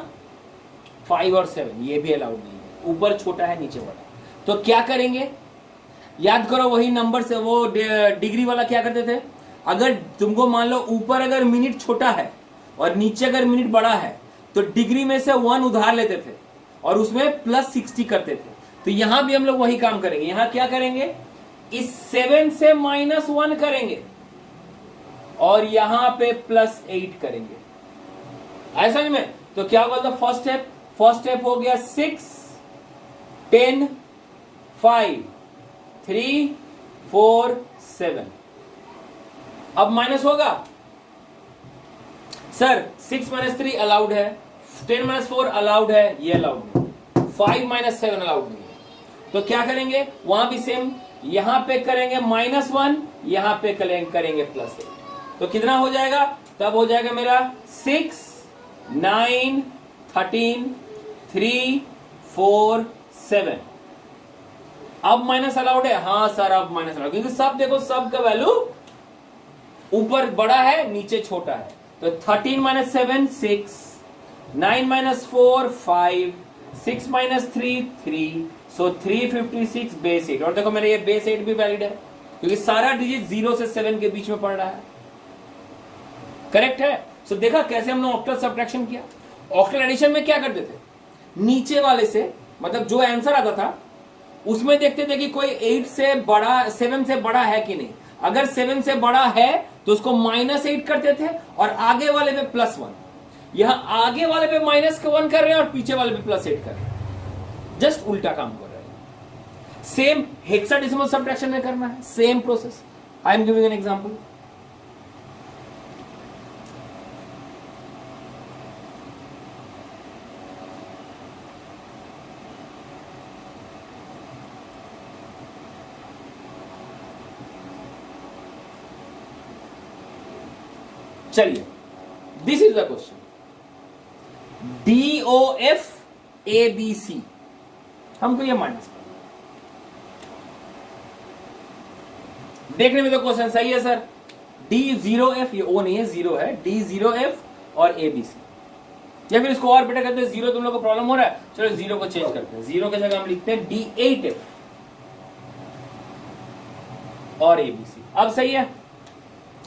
5 और 7 ये भी अलाउड नहीं है, ऊपर छोटा है नीचे बड़ा। तो क्या करेंगे? याद करो वही नंबर से, वो डिग्री वाला क्या करते थे, अगर तुमको मान लो ऊपर अगर मिनट छोटा है और नीचे अगर मिनट बड़ा है तो डिग्री में से 1 उधार लेते थे और उसमें +60 करते थे। तो यहां भी हम लोग वही काम करेंगे। यहां क्या करेंगे, इस 7 से -1 करेंगे और यहां पे +8 करेंगे। आया समझ में? तो क्या होगा फर्स्ट स्टेप हो गया 6 10 5 3 4 7। अब माइनस होगा सर, 6 - 3 अलाउड है, 10 - 4 अलाउड है, ये अलाउड नहीं, 5 - 7 अलाउड नहीं है। तो क्या करेंगे, वहां भी सेम, यहां पे करेंगे -1, यहां पे करेंगे +8। तो कितना हो जाएगा, तब हो जाएगा मेरा 6 9 13 3 4 7। अब माइनस अलाउड है, हाँ सर अब माइनस अलाउड, क्योंकि सब देखो, सब का वैल्यू ऊपर बड़ा है नीचे छोटा है। तो 13 - 7 6, 9 - 4 5, 6 - 3 3, सो 356 बेस 8। और देखो मेरे ये बेस 8 भी वैलिड है, क्योंकि सारा डिजिट 0 से 7 के बीच में पड़ रहा है। करेक्ट है। सो देखा कैसे हमने ऑक्टल सब्ट्रैक्शन किया। ऑक्टल एडिशन में क्या करते थे, नीचे वाले से, मतलब जो आंसर आता था उसमें देखते थे कि कोई 8 से बड़ा, 7 से बड़ा है कि नहीं। अगर 7 से बड़ा है तो उसको -8 करते थे और आगे वाले पे +1। यहां आगे वाले पे -1 कर रहे हैं और पीछे वाले पे +8 कर रहे हैं, जस्ट उल्टा काम कर रहे हैं। सेम हेक्साडेसिमल सब्ट्रैक्शन में करना है, same process. I am giving an example. चलिए, this is the question, DOF ABC, हमको ये माइनस करना। देखने में तो क्वेश्चन सही है सर, D0F, ये O नहीं है, 0 है, D0F और ABC। या फिर इसको और बेटर करते हैं, 0 तुम लोग को प्रॉब्लम हो रहा है, चलो 0 को चेंज करते हैं, 0 के जगह हम लिखते हैं D8F और ABC। अब सही है।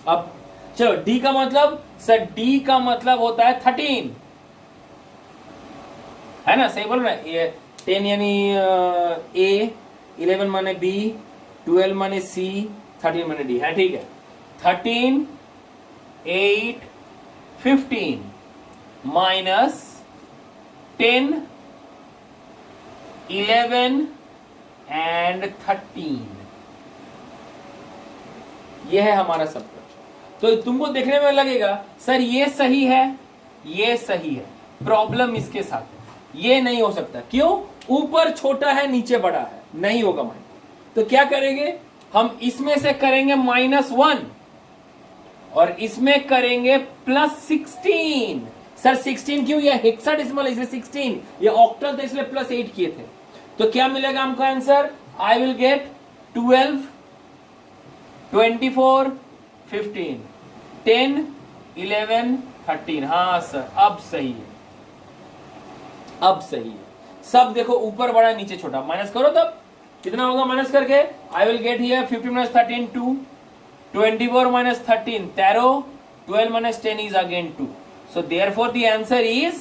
अब चलो D का मतलब सर, D का मतलब होता है 13, है ना, सही बोल रहे हैं। ये 10 यानी A, 11 माने B, 12 माने C, 13 माने D है, ठीक है। 13 8 15 माइनस 10 11 एंड 13, यह है हमारा सब। तो तुमको देखने में लगेगा सर ये सही है, ये सही है, प्रॉब्लम इसके साथ है, ये नहीं हो सकता। क्यों, ऊपर छोटा है नीचे बड़ा है, नहीं होगा माइनस। तो क्या करेंगे हम, इसमें से करेंगे -1 और इसमें करेंगे +16। सर 16 क्यों, ये हेक्साडेसिमल इसलिए 16, ये ऑक्टल था इसलिए +8 किए थे। तो क्या मिलेगा हमको आंसर, आई विल गेट 12 24 15 10 11 13। हाँ सर अब सही है, अब सही है। सब देखो ऊपर बड़ा नीचे छोटा, माइनस करो तब कितना होगा, माइनस करके आई will get here 15 - 13 2, 24 - 13 13, 12 - 10 is again 2। So therefore the answer is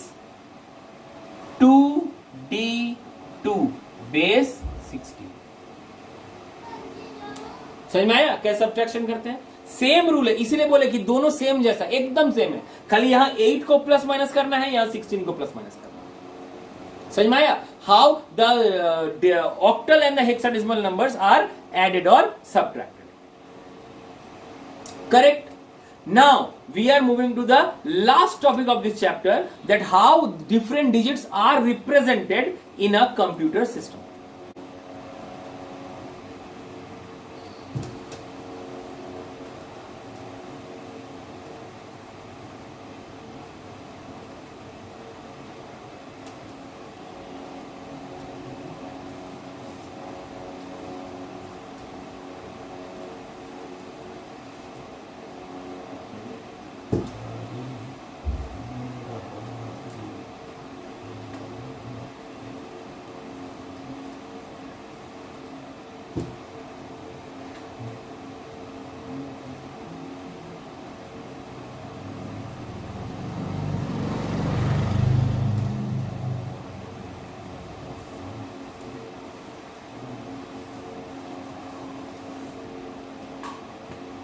2D2 base 16। समझ में आया कैसे सब्ट्रैक्शन करते हैं। सेम रूल है, इसीलिए बोले कि दोनों सेम जैसा, एकदम सेम है, खाली यहां 8 को प्लस माइनस करना है, यहां 16 को प्लस माइनस करना है। समझ में आया how the octal and the hexadecimal numbers are added और subtracted. Correct. Now we are moving to the last topic of this chapter, that how different digits are represented in a computer system.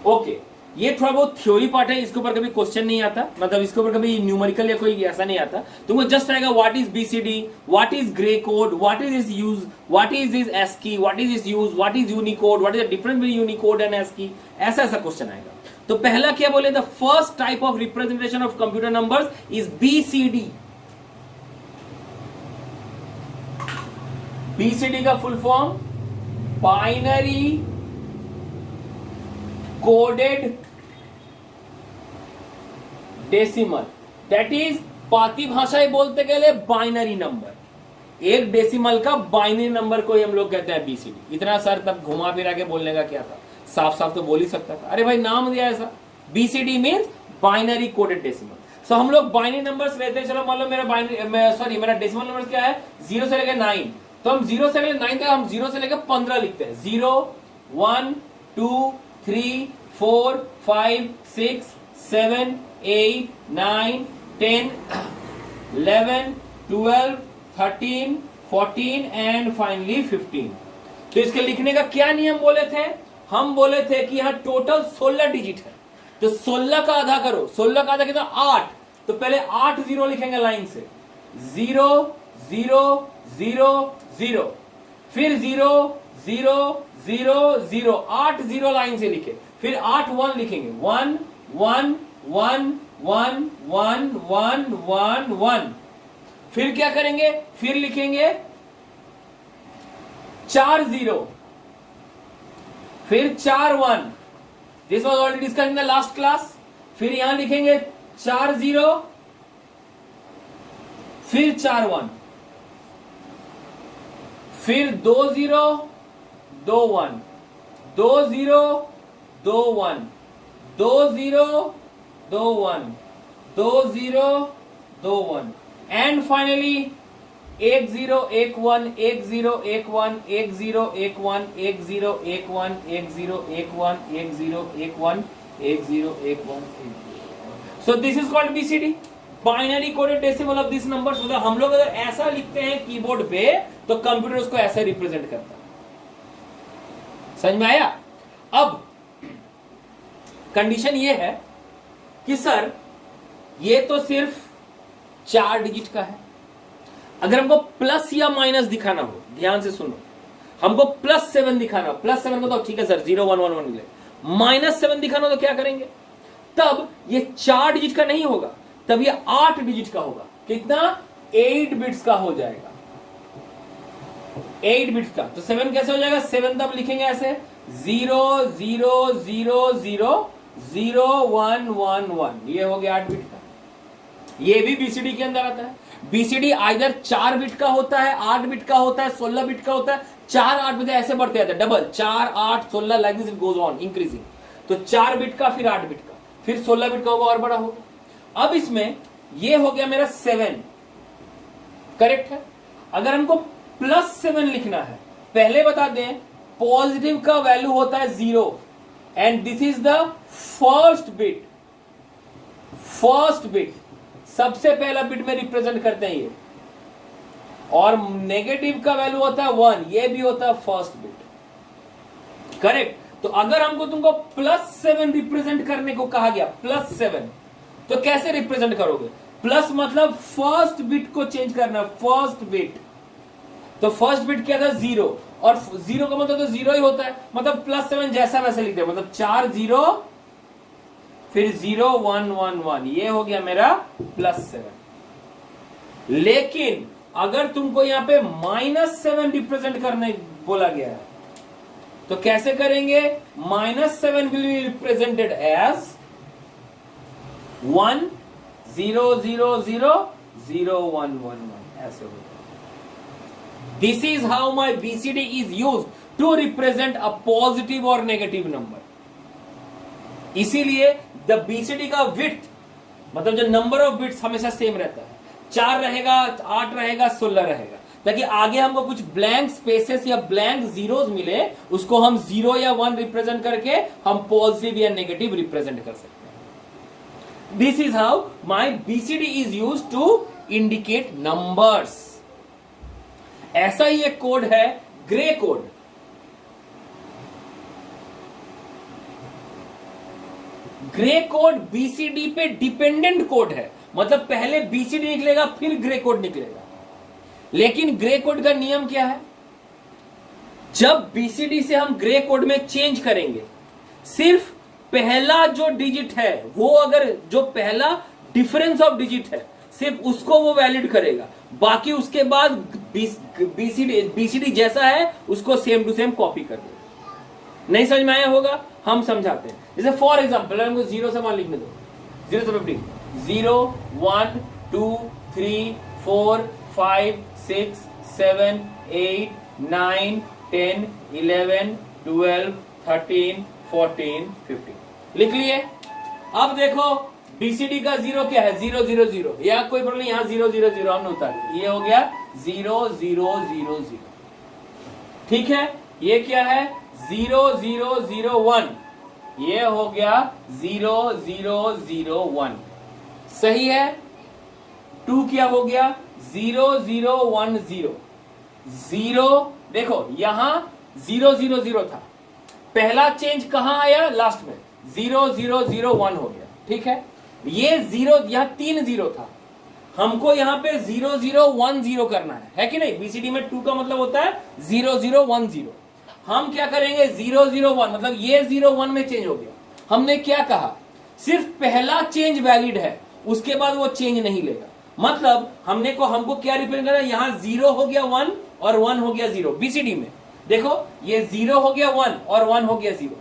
Okay, ये थोड़ा बहुत थ्योरी पार्ट है, इसके ऊपर कभी क्वेश्चन नहीं आता, मतलब इसके ऊपर कभी न्यूमेरिकल या कोई ऐसा नहीं आता। तुमको जस्ट आएगा what is BCD, what is gray code, what is is use, what is is ASCII, what is is use, what is Unicode, what is the difference between Unicode and ASCII, ऐसा ऐसा क्वेश्चन आएगा। तो पहला क्या बोले, the first type of representation of computer numbers is BCD. BCD का full form binary coded decimal, that is पाती भाषाएं बोलते गए बाइनरी नंबर। एक डेसिमल का बाइनरी नंबर को ही हम लोग कहते हैं बीसीडी। इतना सर तब घुमा फिरा के बोलने का क्या था, साफ साफ तो बोल ही सकता था। अरे भाई नाम दिया ऐसा, BCD means binary coded decimal. So हम लोग बाइनरी नंबर्स लेते हैं। चलो मान लो मेरा मेरा डेसिमल नंबर क्या है, 0 से लेकर 9, तो हम 0 से लेकर 9 तक हम 0 से लेकर 15 लिखते हैं। 0 1 2 3 4 5 6 7 8 9 10 11 12 13 14 एंड फाइनली 15। तो इसके लिखने का क्या नियम बोले थे, हम बोले थे कि यहां टोटल 16 डिजिट है, तो 16 का आधा करो। 16 का आधा कितना, 8, तो पहले 8 0 लिखेंगे लाइन से, 0 0 0 0, फिर 0 0 0 0, 8 0 लाइन से लिखे, फिर 8 1 लिखेंगे, 1 1 1 1 1 1 1 1, फिर क्या करेंगे, फिर लिखेंगे 4 0, फिर 4 1, this was already discuss in the last class. फिर यहां लिखेंगे 4 0, फिर 4 1, फिर 2 0 2 1, 2 0 2 1, 2 0 2 1, 2 0 2 1, and finally 1 0 1 1 1 0 1 1 1 0 1 1 1 0 1 1 1 0 1 1 1 0 1 1 1 0 1 1। So this is called BCD, binary coded decimal of this numbers. मतलब हम लोग अगर ऐसा लिखते हैं कीबोर्ड पे तो कंप्यूटर उसको ऐसे रिप्रेजेंट करता है। समझ में आया? अब कंडीशन ये है कि सर ये तो सिर्फ 4 डिजिट का है, अगर हमको प्लस या माइनस दिखाना हो, ध्यान से सुनो, हमको +7 दिखाना हो, +7 को तो ठीक है सर 0 1 1 1 मिले, -7 दिखाना हो तो क्या करेंगे, तब ये 4 डिजिट का नहीं होगा, तब ये 8 डिजिट का होगा। कितना? 8 बिट्स का हो जाएगा, 8 बिट्स का। तो 7 कैसे हो जाएगा, 7 तब लिखेंगे ऐसे 0 0 0 0 0 1 1 1, ये हो गया 8 बिट का। ये भी बीसीडी के अंदर आता है। बीसीडी आइदर 4 बिट का होता है, 8 बिट का होता है, 16 बिट का होता है। 4 8 बिट ऐसे बढ़ते जाते हैं, double 4 8 16 like this it goes on increasing. तो 4 बिट का, फिर 8 बिट का, फिर 16 बिट का होगा और बड़ा होगा। अब इसमें ये हो गया मेरा 7, करेक्ट है। अगर हमको +7 लिखना है, पहले बता दें पॉजिटिव का वैल्यू होता है 0 and this is the first bit. First bit सबसे पहला बिट में रिप्रेजेंट करते हैं ये, और नेगेटिव का वैल्यू होता है 1, ये भी होता है फर्स्ट बिट, करेक्ट। तो अगर हमको तुमको +7 रिप्रेजेंट करने को कहा गया, +7, तो कैसे रिप्रेजेंट करोगे? प्लस मतलब फर्स्ट बिट को चेंज करना, फर्स्ट बिट। तो फर्स्ट बिट क्या था? 0, और 0 का मतलब तो 0 ही होता है, मतलब +7 जैसा वैसे लिख दे, मतलब 4 0 फिर 0 1 1 1, ये हो गया मेरा +7। लेकिन अगर तुमको यहां पे -7 रिप्रेजेंट करने बोला गया है तो कैसे करेंगे? -7 विल बी रिप्रेजेंटेड एज 1 0 0 0 0 1 1 1, ऐसे होगा। This is how my BCD is use to represent a positive और नेगेटिव नंबर। इसीलिए द बीसीडी का विड्थ, मतलब जो नंबर ऑफ बिट्स हमेशा सेम रहता है, 4 रहेगा, 8 रहेगा, 16 रहेगा, ताकि आगे हमको कुछ ब्लैंक स्पेसेस या ब्लैंक जीरोस मिले, उसको हम 0 या 1 रिप्रेजेंट करके हम पॉजिटिव या नेगेटिव रिप्रेजेंट कर सकते हैं। This is how my BCD is use to indicate numbers. ऐसा ही एक कोड है Gray code. Gray code BCD पे डिपेंडेंट कोड है, मतलब पहले बीसीडी निकलेगा फिर ग्रे कोड निकलेगा। लेकिन ग्रे कोड का नियम क्या है, जब बीसीडी से हम ग्रे कोड में चेंज करेंगे, सिर्फ पहला जो डिजिट है वो, अगर जो पहला डिफरेंस ऑफ डिजिट है सिर्फ उसको वो वैलिड करेगा, बाकी उसके बाद बीसीडी जैसा है उसको सेम टू सेम कॉपी कर देगा। नहीं समझ में आया होगा, हम समझाते हैं। जैसे फॉर एग्जाम्पल हमको 0 से 1 लिखने दो, 0 से 50, 0 1 2 3 4 5 6 7 8 9 10 11 12 13 14 15 लिख लिए। अब देखो बीसीडी का 0 क्या है, 0 0 0, या कोई प्रॉब्लम नहीं, यहां 0 0 0 हमने उतार दिया, ये हो गया 0 0 0 0। ठीक है, ये क्या है 0 0 0 1, ये हो गया 0 0 0 1, सही है। 2 क्या हो गया 0 0 1 0 0। देखो यहां 0 0 0 था, पहला चेंज कहां आया, लास्ट में 0 0 0 1 हो गया। ठीक है, ये 0, यहां 3 0 था, हमको यहां पे 0 0 1 0 करना है कि नहीं। बीसीडी में 2 का मतलब होता है 0 0 1 0। हम क्या करेंगे 0 0 1, मतलब ये 0 1 में चेंज हो गया। हमने क्या कहा, सिर्फ पहला चेंज वैलिड है, उसके बाद वो चेंज नहीं लेगा। मतलब हमको क्या रिप्रेजेंट करना है, यहां 0 हो गया 1 और 1 हो गया 0। बीसीडी में देखो ये 0 हो गया 1 और 1 हो गया 0।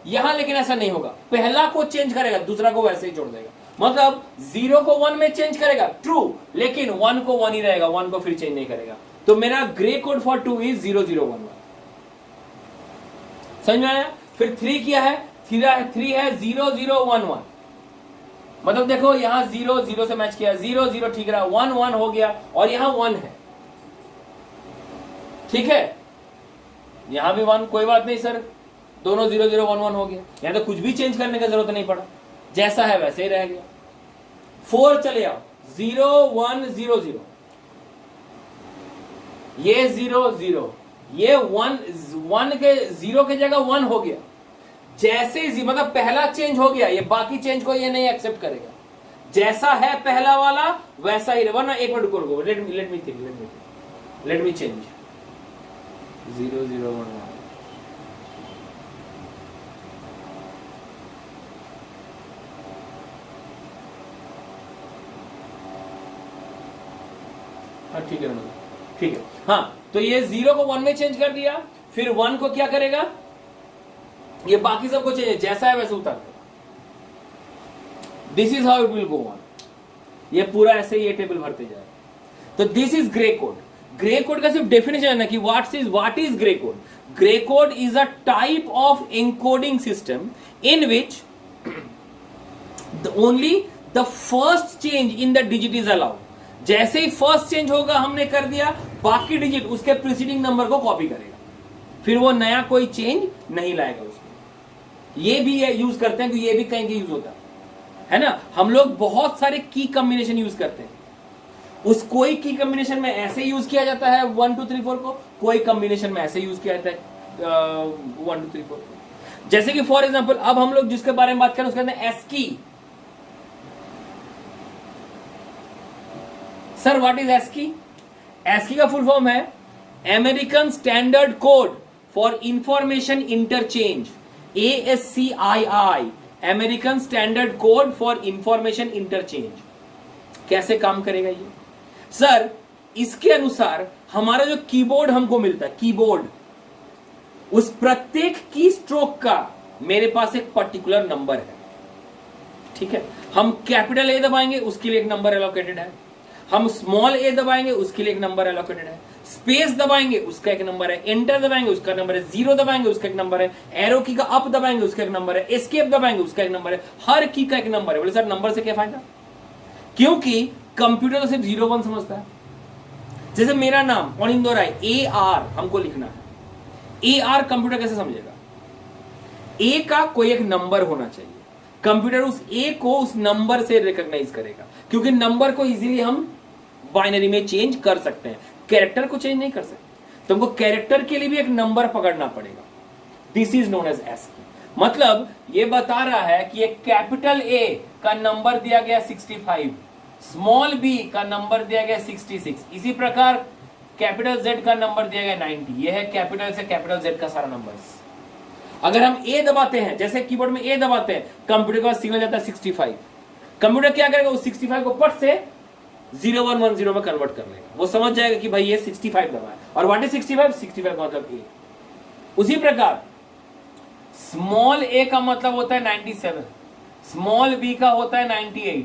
यहां लेकिन ऐसा नहीं होगा, पहला को चेंज करेगा, दूसरा को वैसे ही जोड़ देगा। मतलब 0 को 1 में चेंज करेगा, ट्रू, लेकिन 1 को 1 ही रहेगा, 1 को फिर चेंज नहीं करेगा। तो मेरा ग्रे कोड फॉर 2 इज 0 0 1 1। समझ में आया। फिर 3 क्या है, 3 है 0 0 1 1। मतलब देखो यहां 0 0 से मैच किया, 0 0 ठीक रहा, 1 1 हो गया और यहां 1 है। ठीक है, यहां भी 1, कोई बात नहीं सर, दोनों 0 0 1 1 हो गया, यहां तो कुछ भी चेंज करने का जरूरत नहीं पड़ा, जैसा है वैसे ही रह गया। 4 चले आओ, 0 1 0 0, ये 0 0, ये 1 के 0 के जगह 1 हो गया। जैसे ही मतलब पहला चेंज हो गया, ये बाकी चेंज को ये नहीं एक्सेप्ट करेगा, जैसा है पहला वाला वैसा ही रहेगा। ना एक मिनट रुको, लेट मी चेंज 0 0 1 1। ठीक है, ठीक है। हाँ, तो ये 0 को 1 में चेंज कर दिया, फिर 1 को क्या करेगा, ये बाकी सबको चेंज, जैसा है वैसे उतार। This is how it will go on. ये पूरा ऐसे ही ये टेबल भरते जाए। तो this is gray code. Gray code का सिर्फ डेफिनेशन है ना कि what is gray code. Gray code is a type of encoding system in which only the first change in the digit is allowed. जैसे ही फर्स्ट चेंज होगा हमने कर दिया, बाकी डिजिट उसके प्रीसीडिंग नंबर को कॉपी करेगा, फिर वो नया कोई चेंज नहीं लाएगा उसमें। ये भी यूज करते हैं, क्योंकि ये भी कहीं यूज होता है ना। हम लोग बहुत सारे की कॉम्बिनेशन यूज करते हैं, उस कोई की कॉम्बिनेशन में ऐसे यूज किया जाता है 1 2 3 4 को, कोई कॉम्बिनेशन में ऐसे यूज किया जाता है 1 2 3 4 को। जैसे कि फॉर एग्जांपल अब हम लोग जिसके बारे में बात करें उसके अंदर ASCII. Sir what is ASCII? ASCII का फुल फॉर्म है American standard code for information interchange, ASCII, American standard code for information interchange. कैसे काम करेगा ये? सर इसके अनुसार हमारा जो कीबोर्ड हमको मिलता है, कीबोर्ड, उस प्रत्येक की स्ट्रोक का मेरे पास एक पर्टिकुलर नंबर है। ठीक है, हम कैपिटल ए दबाएंगे उसके लिए एक नंबर एलोकेटेड है, हम स्मॉल ए दबाएंगे उसके लिए एक नंबर एलोकेटेड है, स्पेस दबाएंगे उसका एक नंबर है, एंटर दबाएंगे उसका नंबर है, जीरो दबाएंगे उसका एक नंबर है, एरो की का अप दबाएंगे उसका एक नंबर है, एस्केप दबाएंगे उसका एक नंबर है, हर की का एक नंबर है। बोले सर नंबर से क्या फायदा? क्योंकि कंप्यूटर तो सिर्फ 0 1 समझता है। जैसे मेरा नाम अनिंदो राय, AR हमको लिखना है, AR कंप्यूटर कैसे समझेगा? ए का कोई एक नंबर होना चाहिए, कंप्यूटर उस ए को उस नंबर से रिकॉग्नाइज करेगा, क्योंकि नंबर को इजीली हम बाइनरी में चेंज कर सकते हैं, कैरेक्टर को चेंज नहीं कर सकते। तो हमको कैरेक्टर के लिए भी एक नंबर पकड़ना पड़ेगा। This is known as ASCII. मतलब ये बता रहा है कि एक कैपिटल ए का नंबर दिया गया 65, स्मॉल बी का नंबर दिया गया 66, इसी प्रकार कैपिटल जेड का नंबर दिया गया 90। ये है कैपिटल से कैपिटल जेड का सारा नंबर्स। अगर हम ए दबाते हैं, जैसे कीबोर्ड में ए दबाते हैं, कंप्यूटर का सिग्नल जाता है 65। कंप्यूटर क्या करेगा, उस 65 को पट से 0110 में कन्वर्ट कर लेगा। वो समझ जाएगा कि भाई ये 65 दबा है। और व्हाट इज 65? 65 का मतलब ए। उसी प्रकार स्मॉल ए का मतलब होता है 97, स्मॉल बी का होता है 98।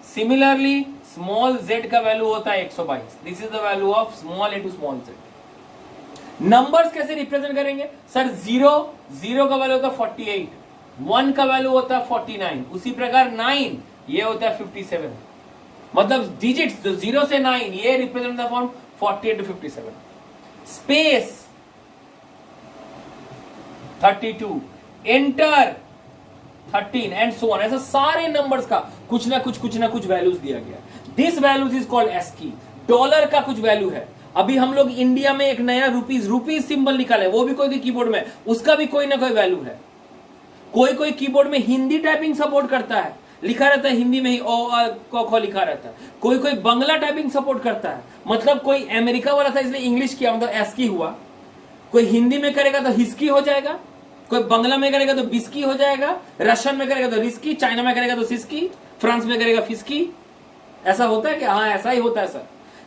सिमिलरली स्मॉल जेड का वैल्यू होता है 122। This is the value of small a to small z. Numbers कैसे रिप्रेजेंट करेंगे सर? 0 का वैल्यू होता है 48, 1 का वैल्यू होता है 49, उसी प्रकार 9 ये होता है 57। मतलब डिजिट्स जो 0 से 9 ये represent the form 48 to 57। Space 32, enter 13 and so on. ऐसा सारे नंबर्स का कुछ ना कुछ वैल्यूज दिया गया। This values is called ASCII. Dollar का कुछ वैल्यू है। अभी हम लोग इंडिया में एक नया रुपीज सिंबल निकाले, वो भी कोई कीबोर्ड में, उसका भी कोई ना कोई वैल्यू है। कोई कीबोर्ड में हिंदी टाइपिंग सपोर्ट करता है, लिखा रहता है हिंदी में ही ओ आ क लिखा रहता है। कोई बंगला टाइपिंग सपोर्ट करता है, मतलब कोई अमेरिका वाला था इसलिए इंग्लिश किया, मतलब एस्की हुआ। कोई हिंदी में करेगा तो हिस्की हो जाएगा, कोई बंगला में करेगा तो बिस्की हो जाएगा, रशियन में करेगा तो रिस्की, चाइना में करेगा तो सिस्की, फ्रांस में करेगा फिस्की। ऐसा होता है कि हाँ ऐसा ही होता है सर।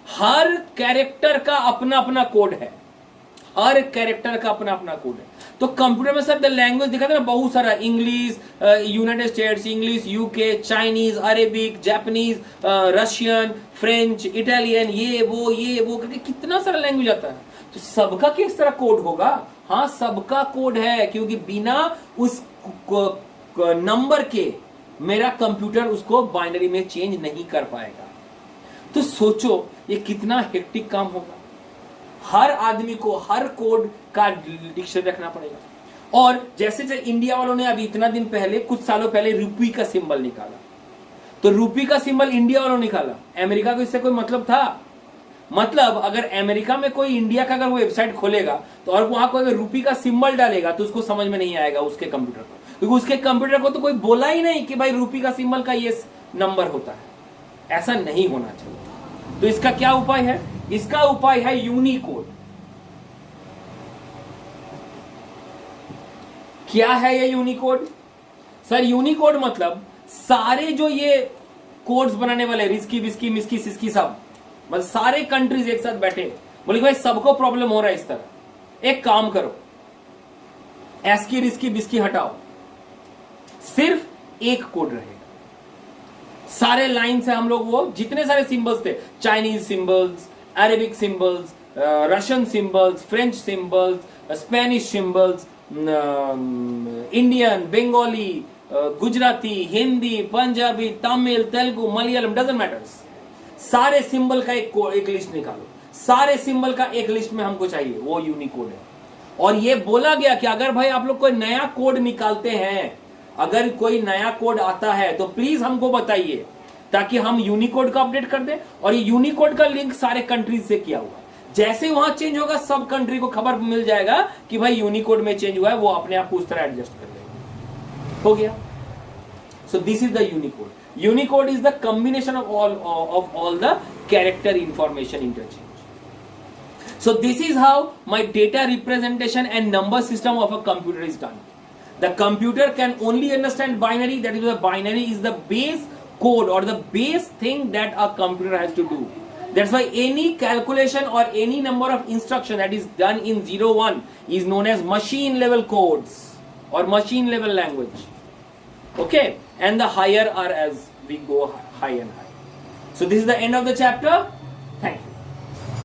हर कैरेक्टर का अपना अपना कोड है, हर कैरेक्टर का अपना अपना कोड है। तो कंप्यूटर में सर द लैंग्वेज दिखाते हैं ना बहुत सारा, English United states, English UK, Chinese, Arabic, Japanese, Russian, French, Italian, ये वो करके कितना सारा लैंग्वेज आता है। तो सबका किस तरह कोड होगा? हाँ सबका कोड है, क्योंकि बिना उस नंबर के मेरा कंप्यूटर उसको बाइनरी में चेंज नहीं कर पाएगा। तो सोचो ये कितना हेक्टिक काम होगा। हर आदमी को हर कोड का डिक्शनरी रखना पड़ेगा। और जैसे इंडिया वालों ने अभी इतना दिन पहले, कुछ सालों पहले रुपी का सिंबल निकाला, तो रुपी का सिंबल इंडिया वालों निकाला, अमेरिका को इससे कोई मतलब था? मतलब अगर अमेरिका में कोई इंडिया का अगर वो वेबसाइट खोलेगा तो और वहां कोई रुपी का सिंबल डालेगा तो उसको समझ में नहीं आएगा उसके कंप्यूटर को, क्योंकि उसके कंप्यूटर को तो कोई बोला ही नहीं कि भाई रुपी का सिंबल का ये नंबर होता है। ऐसा नहीं होना चाहिए। तो इसका क्या उपाय है? इसका उपाय है यूनिकोड। क्या है ये यूनिकोड? सर यूनिकोड मतलब सारे जो ये कोड्स बनाने वाले, रिस्की विस्की मिस्की सिस्की सब, मतलब सारे कंट्रीज एक साथ बैठे, बोले भाई सबको प्रॉब्लम हो रहा है इस तरह, एक काम करो, एस्की रिस्की बिस्की हटाओ, सिर्फ एक कोड रहेगा। सारे लाइन से हम लोग वो जितने सारे सिंबल्स थे, Chinese symbols, Arabic symbols, Russian symbols, French symbols, Spanish symbols, Indian, Bengali, Gujarati, Hindi, Punjabi, Tamil, Telugu, Malayalam, doesn't matters, सारे सिंबल का एक लिस्ट निकालो। सारे सिंबल का एक लिस्ट में हमको चाहिए, वो यूनिकोड है। और ये बोला गया कि अगर भाई आप लोग कोई नया कोड निकालते हैं, अगर कोई नया कोड आता है तो प्लीज हमको बताइए, ताकि हम यूनिकोड का अपडेट कर दें। और ये यूनिकोड का लिंक सारे कंट्रीज से किया हुआ, जैसे वहां चेंज होगा सब कंट्री को खबर मिल जाएगा कि भाई यूनिकोड में चेंज हुआ है, वो अपने आप उस तरह एडजस्ट कर लेगा। हो गया। सो this is the Unicode. Unicode is the combination of all the character information interchange. So this is how my data representation and number system of a computer is done. The computer can only understand binary. That is, the binary is the base code or the base thing that a computer has to do. That's why any calculation or any number of instruction that is done in 01 is known as machine level codes or machine level language. Okay, and the higher are as we go high and high. So this is the end of the chapter. Thank you.